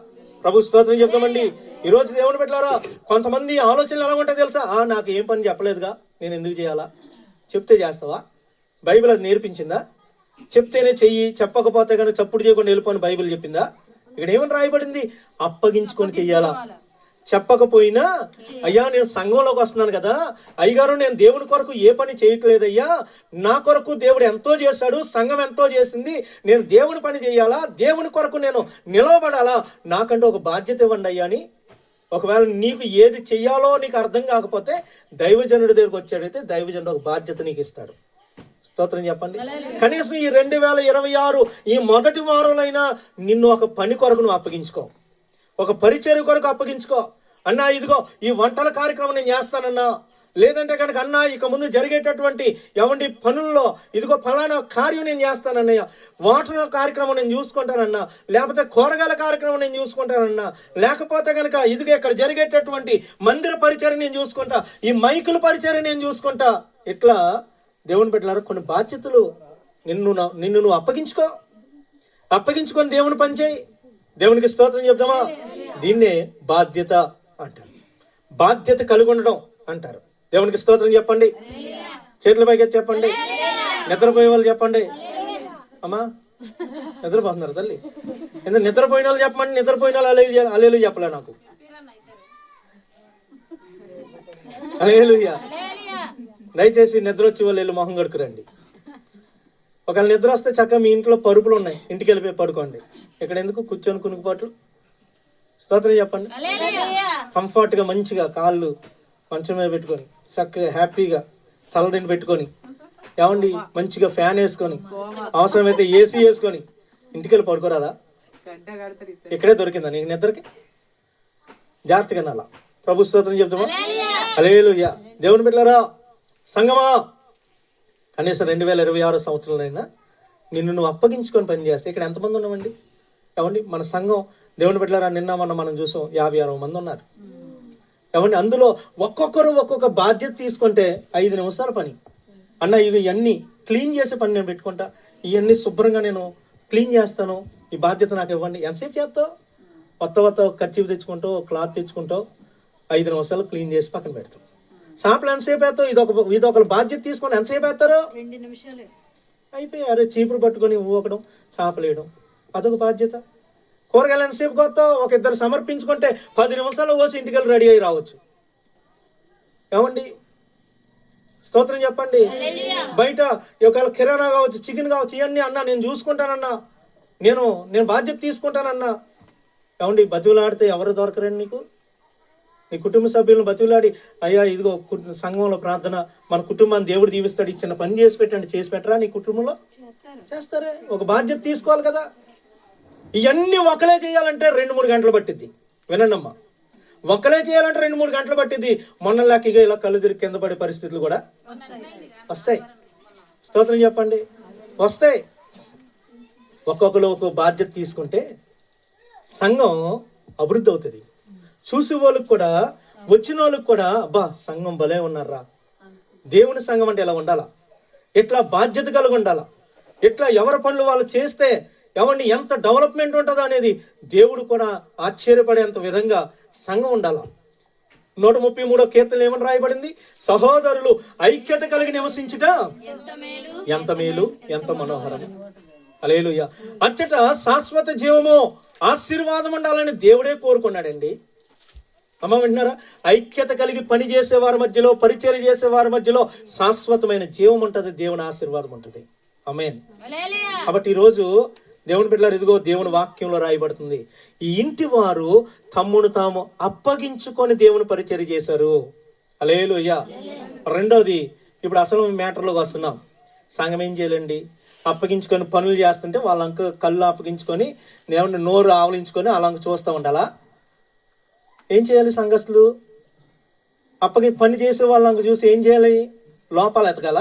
ప్రభు స్తోత్రం చెప్తామండి. ఈరోజు దేవుని బిడ్డలారా, కొంతమంది ఆలోచనలు ఎలా ఉంటాయో తెలుసా? నాకు ఏం పని చెప్పలేదుగా, నేను ఎందుకు చేయాలా? చెప్తే చేస్తావా? బైబిల్ అది నేర్పించిందా? చెప్తేనే చెయ్యి, చెప్పకపోతే కనుక చప్పుడు చేయకుండా వెళ్ళిపోని బైబిల్ చెప్పిందా? ఇక్కడ ఏమని రాయబడింది? అప్పగించుకొని చెయ్యాలా. చెప్పకపోయినా అయ్యా నేను సంఘంలోకి వస్తున్నాను కదా అయ్యగారు, నేను దేవుని కొరకు ఏ పని చేయట్లేదయ్యా, నా కొరకు దేవుడు ఎంతో చేశాడు, సంఘం ఎంతో చేసింది, నేను దేవుని పని చేయాలా, దేవుని కొరకు నేను నిలవబడాలా, నాకంటూ ఒక బాధ్యత ఇవ్వండి అయ్యా అని. ఒకవేళ నీకు ఏది చెయ్యాలో నీకు అర్థం కాకపోతే దైవజనుడి దగ్గరకు వచ్చాడైతే దైవజనుడు ఒక బాధ్యత నీకు ఇస్తాడు. స్తోత్రం చెప్పండి. కనీసం ఈ 2026 ఈ మొదటి వారంలో నిన్ను ఒక పని కొరకు నువ్వు అప్పగించుకో, ఒక పరిచర్య కొరకు అప్పగించుకో. అన్నా ఇదిగో ఈ వంటల కార్యక్రమం నేను చేస్తానన్నా, లేదంటే కనుక అన్నా ఇక ముందు జరిగేటటువంటి ఎవండి పనుల్లో ఇదిగో ఫలానా కార్యం నేను చేస్తానన్నయ్య, వాటర్ కార్యక్రమం నేను చూసుకుంటానన్నా, లేకపోతే కూరగాయల కార్యక్రమం నేను చూసుకుంటానన్నా, లేకపోతే కనుక ఇదిగో ఇక్కడ జరిగేటటువంటి మందిర పరిచర్య నేను చూసుకుంటా, ఈ మైకుల పరిచర్య నేను చూసుకుంటా. ఇట్లా దేవుని బిడ్డలారా కొన్ని బాధ్యతలు నిన్ను నువ్వు అప్పగించుకొని దేవుని పని చేయి. దేవునికి స్తోత్రం చెప్దామా? దీన్నే బాధ్యత అంటారు, బాధ్యత కలిగి ఉండడం అంటారు. దేవునికి స్తోత్రం చెప్పండి. చేతుల పైకి చెప్పండి. నిద్రపోయే వాళ్ళు చెప్పండి. అమ్మా నిద్రపోతున్నారు తల్లి, ఎందుకు నిద్రపోయిన వాళ్ళు చెప్పండి. నిద్రపోయిన వాళ్ళు అల్లేలు చెప్పలే నాకు. హల్లెలూయా. దయచేసి నిద్ర వచ్చి వాళ్ళు వెళ్ళి మొహం కడుకురండి. ఒకవేళ నిద్ర వస్తే చక్కగా మీ ఇంట్లో పరుపులు ఉన్నాయి, ఇంటికి వెళ్ళిపోయి పడుకోండి. ఇక్కడ ఎందుకు కూర్చొని కునుకుపాట్లు? స్తోత్రం చెప్పండి. కంఫర్ట్గా మంచిగా కాళ్ళు మంచం మీద పెట్టుకొని చక్కగా హ్యాపీగా తలదిండి పెట్టుకొని, ఏమండి మంచిగా ఫ్యాన్ వేసుకొని, అవసరమైతే ఏసీ వేసుకొని ఇంటికి వెళ్ళి పడుకోరాదా? ఇక్కడే దొరికిందా నీకు నిద్రకి? జాగ్రత్తగా అలా ప్రభు స్తోత్రం చెప్తామా? హల్లెలూయా. దేవుని బిడ్డలారా, సంగమా, కనీసం 2026 సంవత్సరంలోనైనా నిన్ను నువ్వు అప్పగించుకొని పనిచేస్తే ఇక్కడ ఎంతమంది ఉన్నామండి? ఏమండి మన సంఘం దేవుని బిడ్డలారా, నిన్న మనం చూసాం 56 మంది ఉన్నారు. ఏమండి అందులో ఒక్కొక్కరు ఒక్కొక్క బాధ్యత తీసుకుంటే 5 నిమిషాల పని. అన్న ఇవన్నీ క్లీన్ చేసే పని నేను పెట్టుకుంటా, ఇవన్నీ శుభ్రంగా నేను క్లీన్ చేస్తాను, ఈ బాధ్యత నాకు ఇవ్వండి. ఎంతసేపు చేస్తావు? కొత్త ఖర్చు తెచ్చుకుంటావు, క్లాత్ తెచ్చుకుంటావు, 5 నిమిషాలు క్లీన్ చేసి పక్కన పెడతావు. షాపులు ఎంతసేపు వేస్తావు? ఇదొక బాధ్యత తీసుకొని ఎంతసేపు వేస్తారు? 2 నిమిషాలే అయిపోయి చీపురు పట్టుకొని ఊకడం, షాపులు వేయడం, అదొక బాధ్యత. కూరగాయలు ఎంతసేపు కొత్తావు? ఒక ఇద్దరు సమర్పించుకుంటే 10 నిమిషాలు పోసి ఇంటికి వెళ్ళి రెడీ అయ్యి రావచ్చు. ఏమండి స్తోత్రం చెప్పండి. బయట ఒకవేళ కిరాణా కావచ్చు, చికెన్ కావచ్చు, ఇవన్నీ అన్నా నేను చూసుకుంటానన్నా, నేను బాధ్యత తీసుకుంటానన్నా. ఏమండి బతుకులాడితే ఎవరు దొరకరండి నీకు? నీ కుటుంబ సభ్యులను బతుకులాడి, అయ్యా ఇదిగో సంఘంలో ప్రార్థన, మన కుటుంబాన్ని దేవుడు దీవిస్తాడు, ఇచ్చిన పని చేసి పెట్టండి, చేసి పెట్టరా? నీ కుటుంబంలో చేస్తారే. ఒక బాధ్యత తీసుకోవాలి కదా. ఇవన్నీ ఒకలే చేయాలంటే 2-3 గంటలు పట్టిద్ది. వినండి అమ్మా, ఒకలే చేయాలంటే 2-3 గంటలు పట్టిద్ది. మొన్న లెక్కగా ఇలా కళ్ళు తిరిగి కింద పడే పరిస్థితులు కూడా వస్తాయి. స్తోత్రం చెప్పండి, వస్తాయి. ఒక్కొక్కరు ఒక్కొక్క బాధ్యత తీసుకుంటే సంఘం అభివృద్ధి అవుతుంది. చూసే వాళ్ళకి కూడా, వచ్చిన వాళ్ళకి కూడా, అబ్బా సంఘం భలే ఉన్నారా, దేవుని సంఘం అంటే ఇలా ఉండాలా, ఇట్లా బాధ్యత కలిగి ఉండాలా, ఇట్లా ఎవరి పనులు వాళ్ళు చేస్తే ఎవరిని ఎంత డెవలప్మెంట్ ఉంటుందో అనేది దేవుడు కూడా ఆశ్చర్యపడేంత విధంగా సంఘం ఉండాలా. 133వ కీర్తన ఏమని రాయబడింది? సహోదరులు ఐక్యత కలిగి నివసించుట ఎంత మేలు, ఎంత మనోహరం. హల్లెలూయా. అచ్చట శాశ్వత జీవము, ఆశీర్వాదం ఉండాలని దేవుడే కోరుకున్నాడండి. అమ్మ వింటున్నారా? ఐక్యత కలిగి పని చేసేవారి మధ్యలో, పరిచర్య చేసేవారి మధ్యలో శాశ్వతమైన జీవం ఉంటుంది, దేవుని ఆశీర్వాదం ఉంటుంది. ఆమేన్. కాబట్టి ఈరోజు దేవుని బిడ్డలారా, ఇదిగో దేవుని వాక్యంలో రాయబడుతుంది, ఈ ఇంటి వారు తమ్మును తాము అప్పగించుకొని దేవుని పరిచర్య చేశారు. హల్లెలూయా. రెండోది, ఇప్పుడు అసలు మ్యాటర్లోకి వస్తున్నాం. సంఘం ఏం చేయాలండి? అప్పగించుకొని పనులు చేస్తుంటే వాళ్ళంక కళ్ళు అప్పగించుకొని, దేవుని నోరు ఆవలించుకొని అలా చూస్తూ ఉండాలా? ఏం చేయాలి సంఘస్థులు? పని చేసే వాళ్ళని చూసి ఏం చేయాలి? లోపాలు ఎతకాల?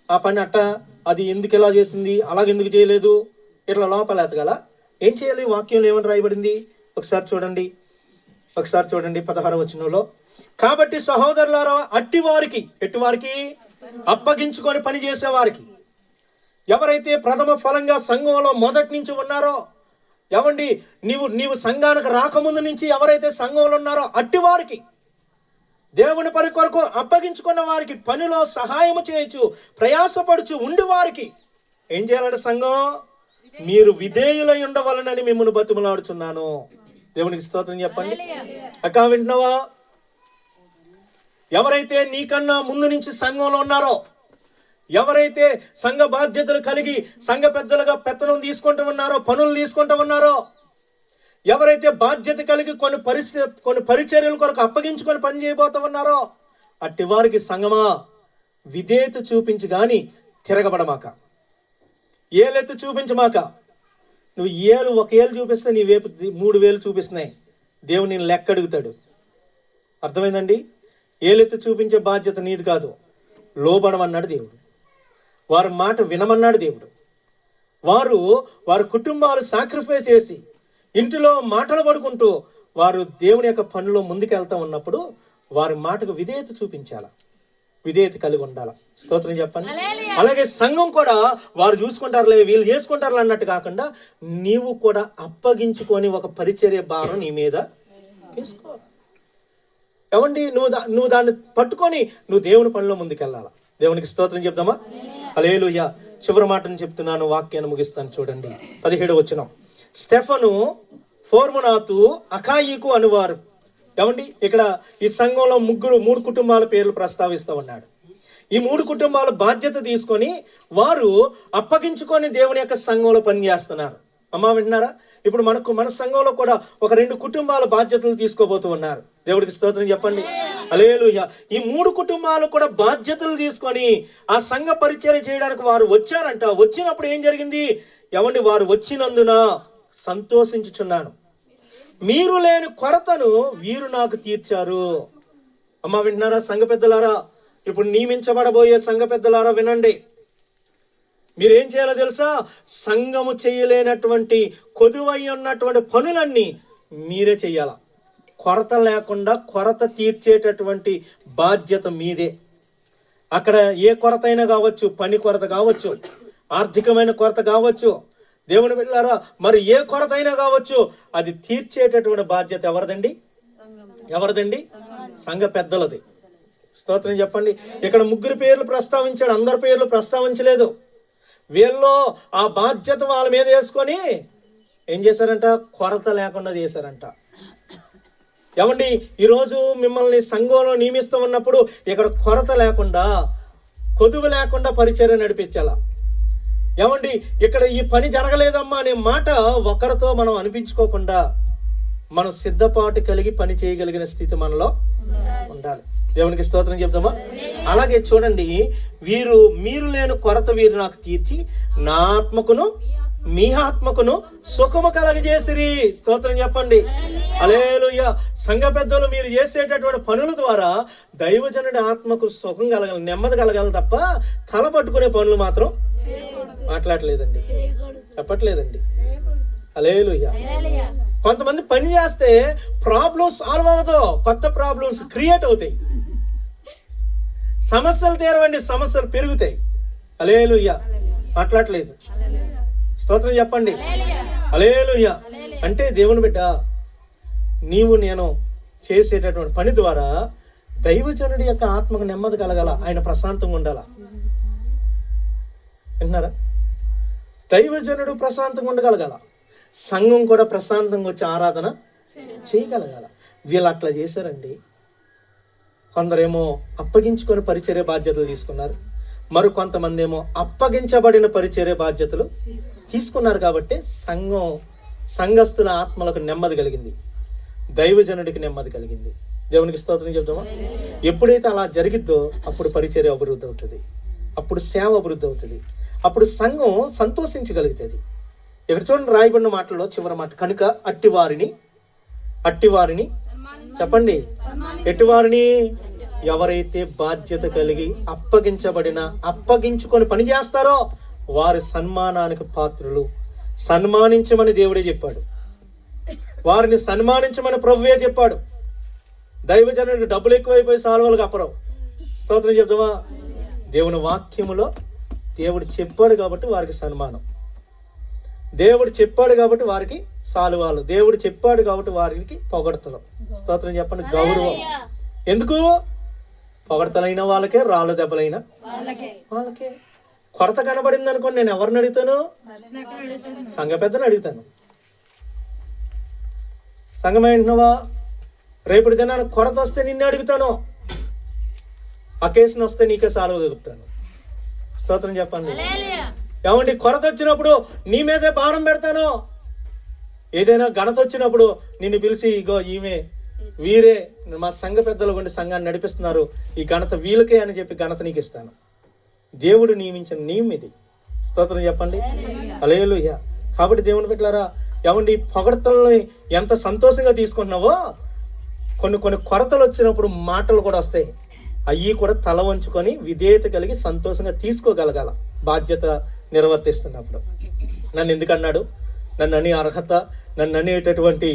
ఆ పని అది ఎందుకు ఇలా చేసింది, అలాగెందుకు చేయలేదు, ఇట్లా లోపాలు ఎతకాల? ఏం చేయాలి? వాక్యంలో ఏమని రాయబడింది? ఒకసారి చూడండి 16వ వచనంలో, కాబట్టి సహోదరులారా, ఎట్టివారికి అప్పగించుకొని పని చేసేవారికి, ఎవరైతే ప్రథమ ఫలంగా సంఘంలో మొదటి నుంచి ఉన్నారో, ఏమండి నీవు సంఘానికి రాకముందు నుంచి ఎవరైతే సంఘంలో ఉన్నారో అట్టివారికి, దేవుని పని కొరకు అప్పగించుకున్న వారికి, పనిలో సహాయము చేయొచ్చు, ప్రయాసపడుచు ఉండి వారికి ఏం చేయాలంటే సంఘం, మీరు విధేయులై ఉండవలనని మిమ్మల్ని బతిమలాడుచున్నాను. దేవునికి స్తోత్రం చెప్పండి. అక్క వింటున్నావా? ఎవరైతే నీకన్నా ముందు నుంచి సంఘంలో ఉన్నారో, ఎవరైతే సంఘ బాధ్యతలు కలిగి సంఘ పెద్దలుగా పెత్తనం తీసుకుంటూ ఉన్నారో, పనులు తీసుకుంటూ ఉన్నారో, ఎవరైతే బాధ్యత కలిగి కొన్ని పరిచర్యల కొరకు అప్పగించుకొని పని చేయబోతూ ఉన్నారో, అట్టి వారికి సంఘమా విధేయత చూపించి గాని తిరగబడమాక, ఏలెత్తు చూపించమాక. నువ్వు ఒక ఏలు చూపిస్తే నీ వైపు 3 వేలు చూపిస్తున్నాయి, దేవుని లెక్క అడుగుతాడు. అర్థమైందండి? ఏలెత్తు చూపించే బాధ్యత నీది కాదు, లోబడమన్నాడు దేవుడు, వారి మాట వినమన్నాడు దేవుడు. వారి కుటుంబాలు సాక్రిఫైస్ చేసి ఇంటిలో మాటలు పడుకుంటూ వారు దేవుని యొక్క పనిలో ముందుకెళ్తా ఉన్నప్పుడు వారి మాటకు విధేయత చూపించాల, విధేయత కలిగి ఉండాలి. స్తోత్రం చెప్పండి. అలాగే సంఘం కూడా వారు చూసుకుంటారులే, వీళ్ళు చేసుకుంటారులే అన్నట్టు కాకుండా నీవు కూడా అప్పగించుకొని ఒక పరిచర్య భారం నీ మీద తీసుకో. ఏమండి నువ్వు దాన్ని పట్టుకొని నువ్వు దేవుని పనిలో ముందుకెళ్ళాలా. దేవునికి స్తోత్రం చెప్దామా? హల్లెలూయా. చివరి మాటను చెప్తున్నాను, వాక్యాన్ని ముగిస్తాను. చూడండి 17వ వచనం. స్టెఫను, ఫోర్మునాతు, అఖాయికు అనువారు. ఏమండి ఇక్కడ ఈ సంఘంలో 3 కుటుంబాల పేర్లు ప్రస్తావిస్తూ ఉన్నాడు. ఈ 3 కుటుంబాలు బాధ్యత తీసుకొని వారు అప్పగించుకొని దేవుని యొక్క సంఘంలో పనిచేస్తున్నారు. అమ్మ వింటున్నారా? ఇప్పుడు మన సంఘంలో కూడా ఒక 2 కుటుంబాల బాధ్యతలు తీసుకోబోతూ ఉన్నారు. దేవుడికి స్తోత్రం చెప్పండి. హల్లెలూయా. ఈ 3 కుటుంబాలు కూడా బాధ్యతలు తీసుకొని ఆ సంఘ పరిచర్య చేయడానికి వారు వచ్చారంట. వచ్చినప్పుడు ఏం జరిగింది? ఏమండి, వారు వచ్చినందున సంతోషించుచున్నాను, మీరు లేని కొరతను వీరు నాకు తీర్చారు. అమ్మ వింటున్నారా? సంఘ పెద్దలారా, ఇప్పుడు నియమించబడబోయే సంఘ పెద్దలారా వినండి. మీరేం చేయాలో తెలుసా? సంఘము చేయలేనటువంటి కొదువై ఉన్నటువంటి పనులన్నీ మీరే చెయ్యాల. కొరత లేకుండా కొరత తీర్చేటటువంటి బాధ్యత మీదే. అక్కడ ఏ కొరత అయినా కావచ్చు, పని కొరత కావచ్చు, ఆర్థికమైన కొరత కావచ్చు, దేవుని బిడ్డలారా మరి ఏ కొరత అయినా కావచ్చు, అది తీర్చేటటువంటి బాధ్యత ఎవరిదండి? సంఘ పెద్దలది. స్తోత్రం చెప్పండి. ఇక్కడ 3 పేర్లు ప్రస్తావించాడు, అందరి పేర్లు ప్రస్తావించలేదు. వీళ్ళు ఆ బాధ్యత వాళ్ళ మీద వేసుకొని ఏం చేశారంట? కొరత లేకుండా చేశారంట. ఏమండి, ఈరోజు మిమ్మల్ని సంఘంలో నియమిస్తూ ఉన్నప్పుడు ఇక్కడ కొరత లేకుండా, కొదువు లేకుండా పరిచర్య నడిపించాల. ఏమండి, ఇక్కడ ఈ పని జరగలేదమ్మా అనే మాట ఒకరితో మనం అనిపించుకోకుండా మనం సిద్ధపాటు కలిగి పని చేయగలిగిన స్థితి మనలో ఉండాలి. దేవునికి స్తోత్రం చెప్దామా? అలాగే చూడండి, మీరు లేని కొరత వీరు నాకు తీర్చి నా ఆత్మకును మీ ఆత్మకును సుఖము కలగజేసిరి. స్తోత్రం చెప్పండి. హల్లెలూయా. సంఘ పెద్దలు మీరు చేసేటటువంటి పనుల ద్వారా దైవజనుడి ఆత్మకు సుఖం కలగాలి, నెమ్మది కలగాలి తప్ప తల పట్టుకునే పనులు మాత్రం మాట్లాడలేదండి, చెప్పట్లేదండి. హల్లెలూయా. కొంతమంది పని చేస్తే ప్రాబ్లమ్స్ సాల్వ్ అవుతావు, కొత్త ప్రాబ్లమ్స్ క్రియేట్ అవుతాయి. సమస్యలు తీరవండి, సమస్యలు పెరుగుతాయి. హల్లెలూయా. మాట్లాడలేదు. స్తోత్రం చెప్పండి. హల్లెలూయా. అంటే దేవుని బిడ్డ, నీవు నేను చేసేటటువంటి పని ద్వారా దైవజనుడి యొక్క ఆత్మకు నెమ్మది కలగాల, ఆయన ప్రశాంతంగా ఉండాల. వింటున్నారా? దైవజనుడు ప్రశాంతంగా ఉండగలగాల, సంఘం కూడా ప్రశాంతంగా వచ్చి ఆరాధన చేయగలగాల. వీళ్ళు అట్లా చేశారండి. కొందరేమో అప్పగించుకొని పరిచర్య బాధ్యతలు తీసుకున్నారు, మరి కొంతమంది ఏమో అప్పగించబడిన పరిచర్య బాధ్యతలు తీసుకున్నారు. కాబట్టి సంఘస్థుల ఆత్మలకు నెమ్మది కలిగింది, దైవజనుడికి నెమ్మది కలిగింది. దేవునికి స్తోత్రం చెప్తామా? ఎప్పుడైతే అలా జరిగిద్దో అప్పుడు పరిచర్య అభివృద్ధి అవుతుంది, అప్పుడు సేవ అభివృద్ధి అవుతుంది, అప్పుడు సంఘం సంతోషించగలుగుతుంది. ఇక్కడ చూడండి, రాయబడిన మాటల్లో చివరి మాట, కనుక అట్టివారిని చెప్పండి, ఎట్టివారిని? ఎవరైతే బాధ్యత కలిగి అప్పగించుకొని పని చేస్తారో వారి సన్మానానికి పాత్రులు. సన్మానించమని దేవుడే చెప్పాడు, వారిని సన్మానించమని ప్రభువే చెప్పాడు. దైవజనుడికి డబ్బులు ఎక్కువైపోయి సాల్వలకు అప్పరవు. స్తోత్రం చెప్తామా? దేవుని వాక్యములో దేవుడు చెప్పాడు కాబట్టి వారికి సన్మానం, దేవుడు చెప్పాడు కాబట్టి వారికి సాలువాలు, దేవుడు చెప్పాడు కాబట్టి వారికి పొగడతలు. స్తోత్రం చెప్పండి. గౌరవం. ఎందుకు? పొగడతలైన వాళ్ళకే, రాళ్ళు దెబ్బలైన వాళ్ళకే. కొరత కనబడింది అనుకోండి, నేను ఎవరిని అడుగుతాను? సంఘ పెద్దను అడుగుతాను. సంఘమేంటున్నావా? రేపటి దినానికి కొరత వస్తే నిన్ను అడుగుతాను, అకేషన్ వస్తే నీకే సాల్వ దొరుకుతాను. స్తోత్రం చెప్పండి. ఏమండి, కొరత వచ్చినప్పుడు నీ మీదే భారం పెడతాను. ఏదైనా ఘనత వచ్చినప్పుడు నిన్ను పిలిచి, ఇగో వీరే మా సంఘ పెద్దలు గుండి సంఘాన్ని నడిపిస్తున్నారు, ఈ ఘనత వీళ్ళకే అని చెప్పి ఘనత నీకు ఇస్తాను. దేవుడు నియమించిన నియమం ఇది. స్తోత్రం చెప్పండి. హల్లెలూయా. కాబట్టి దేవుని బిడ్డలారా, ఏమండి, పొగడతల్ని ఎంత సంతోషంగా తీసుకుంటున్నావో కొన్ని కొరతలు వచ్చినప్పుడు మాటలు కూడా వస్తాయి. అవి కూడా తల వంచుకొని విధేయత కలిగి సంతోషంగా తీసుకోగలగాల బాధ్యత నిర్వర్తిస్తున్నప్పుడు. నన్ను ఎందుకన్నాడు, నన్ను అనే అర్హత, నన్ను అనేటటువంటి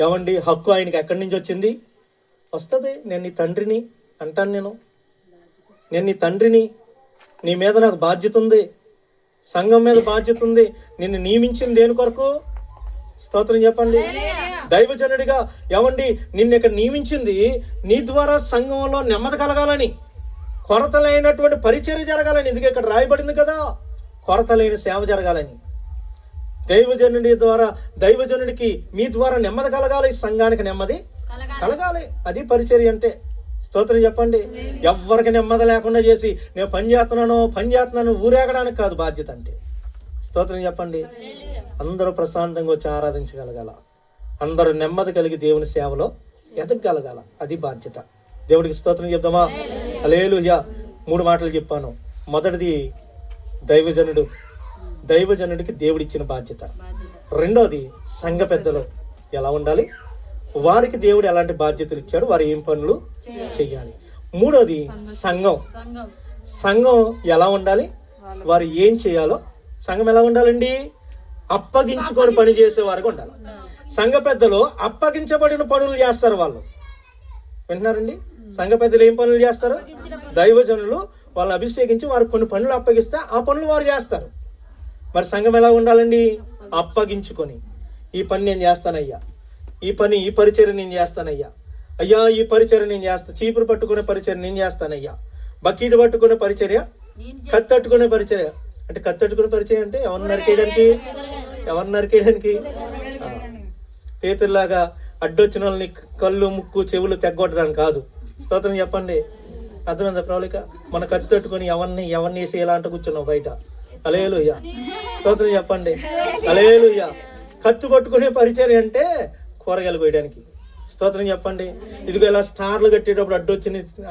ఏమండి హక్కు ఆయనకి ఎక్కడి నుంచి వచ్చింది? వస్తుంది. నేను నీ తండ్రిని అంటాను, నేను నీ తండ్రిని, నీ మీద నాకు బాధ్యత ఉంది, సంఘం మీద బాధ్యత ఉంది. నిన్ను నియమించింది దేని కొరకు? స్తోత్రం చెప్పండి. దైవజనుడిగా ఏమండి నిన్ను ఇక్కడ నియమించింది నీ ద్వారా సంఘంలో నెమ్మది కలగాలని, కొరత లేనటువంటి పరిచర్య జరగాలని. ఎందుకు ఇక్కడ రాయబడింది కదా, కొరత లేని సేవ జరగాలని. దైవజనుడికి మీ ద్వారా నెమ్మది కలగాలి, సంఘానికి నెమ్మది కలగాలి. అది పరిచర్య అంటే. స్తోత్రం చెప్పండి. ఎవరికి నెమ్మది లేకుండా చేసి నేను పని చేస్తున్నాను ఊరేగడానికి కాదు బాధ్యత అంటే. స్తోత్రం చెప్పండి. అందరూ ప్రశాంతంగా వచ్చి ఆరాధించగలగాల, అందరూ నెమ్మది కలిగి దేవుని సేవలో ఎదగగలగాల, అది బాధ్యత. దేవుడికి స్తోత్రం చెప్దామా? హల్లెలూయా. 3 మాటలు చెప్పాను. మొదటిది దైవజనుడికి దేవుడిచ్చిన బాధ్యత. రెండోది సంఘ పెద్దలు ఎలా ఉండాలి, వారికి దేవుడు ఎలాంటి బాధ్యతలు ఇచ్చాడు, వారు ఏం పనులు చేయాలి. మూడోది సంఘం ఎలా ఉండాలి, వారు ఏం చేయాలో. సంఘం ఎలా ఉండాలండి? అప్పగించుకొని పని చేసే వారికి ఉండాలి. సంఘ పెద్దలు అప్పగించబడిన పనులు చేస్తారు. వాళ్ళు వింటున్నారండి? సంఘ పెద్దలు ఏం పనులు చేస్తారు? దైవజనులు వాళ్ళు అభిషేకించి వారు కొన్ని పనులు అప్పగిస్తే ఆ పనులు వారు చేస్తారు. మరి సంఘం ఎలా ఉండాలండి? అప్పగించుకొని, ఈ పని నేను చేస్తానయ్యా, ఈ పరిచర్య నేను చేస్తానయ్యా, అయ్యా ఈ పరిచర్య నేను చేస్తాను, చీపురు పట్టుకునే పరిచర్య నేను చేస్తానయ్యా, బకెట్ పట్టుకునే పరిచర్య, కత్తట్టుకునే పరిచర్య. అంటే కత్తట్టుకునే పరిచయం అంటే ఎవరిని నరికేయడానికి? పేతుల్లాగా అడ్డొచ్చిన వాళ్ళని కళ్ళు ముక్కు చెవులు తెగ్గొట్టడానికి కాదు. స్తోత్రం చెప్పండి. అర్థమైందా ప్రణాళిక? మన కత్తి తట్టుకొని ఎవరిని వేసి ఎలా అంట కూర్చున్నాం బయట. హల్లెలూయా. స్తోత్రం చెప్పండి. హల్లెలూయా. కత్తి పట్టుకునే పరిచర్య అంటే కూరగాయలు కోయడానికి. స్తోత్రం చెప్పండి. ఇదిగో ఇలా స్టార్లు కట్టేటప్పుడు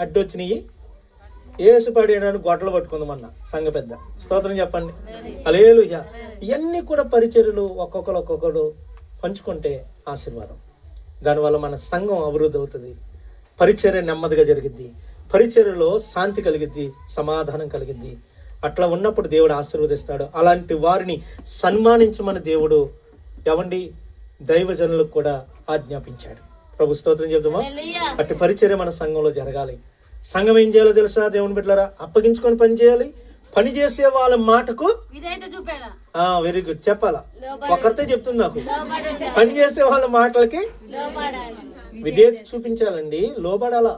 అడ్డొచ్చినాయి ఏసు పడేయడానికి గొడ్డలు పట్టుకుందామన్న సంఘ పెద్ద. స్తోత్రం చెప్పండి. హల్లెలూయా. ఇవన్నీ కూడా పరిచర్యలు ఒక్కొక్కరు పంచుకుంటే ఆశీర్వాదం. దానివల్ల మన సంఘం అభివృద్ధి అవుతుంది, పరిచర్య నెమ్మదిగా జరిగిద్ది, పరిచర్యలో శాంతి కలిగిద్ది, సమాధానం కలిగిద్ది. అట్లా ఉన్నప్పుడు దేవుడు ఆశీర్వదిస్తాడు. అలాంటి వారిని సన్మానించమని దేవుడు దైవజనులకు కూడా ఆజ్ఞాపించాడు. ప్రభు స్తోత్రం చెప్తామా? అట్టి పరిచర్య మన సంఘంలో జరగాలి. సంఘం ఏం చేయాలో తెలుసా దేవుని బిడ్డలారా? అప్పగించుకొని పని చేయాలి. పని చేసే వాళ్ళ మాటకు వెరీ గుడ్ చెప్పాలా? ఒకరితే చెప్తుంది నాకు. పని చేసే వాళ్ళ మాటలకి విధేయత చూపించాలండి, లోబడాలా.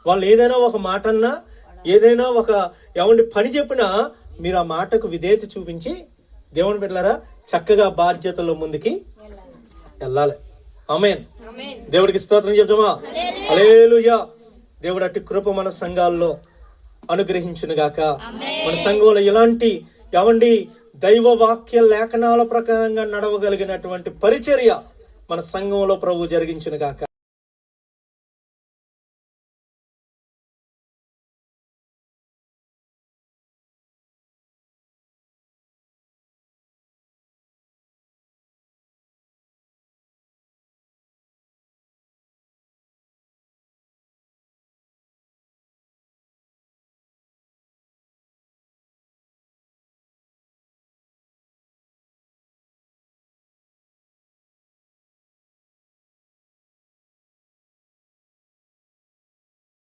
వాళ్ళు ఏదైనా ఒక మాట అన్నా, ఏదైనా ఒక పని చెప్పినా మీరు ఆ మాటకు విధేయత చూపించి దేవుని బిడ్డలారా చక్కగా బాధ్యతలో ముందుకి వెళ్ళాలి. ఆమేన్. దేవుడికి స్తోత్రం చెప్తామా? హల్లెలూయా. దేవుడు అట్టి కృప మన సంఘాల్లో అనుగ్రహించునుగాక. మన సంఘంలో ఎలాంటి దైవ వాక్య లేఖనాల ప్రకారంగా నడవగలిగినటువంటి పరిచర్య మన సంఘంలో ప్రభు జరిగించునుగాక.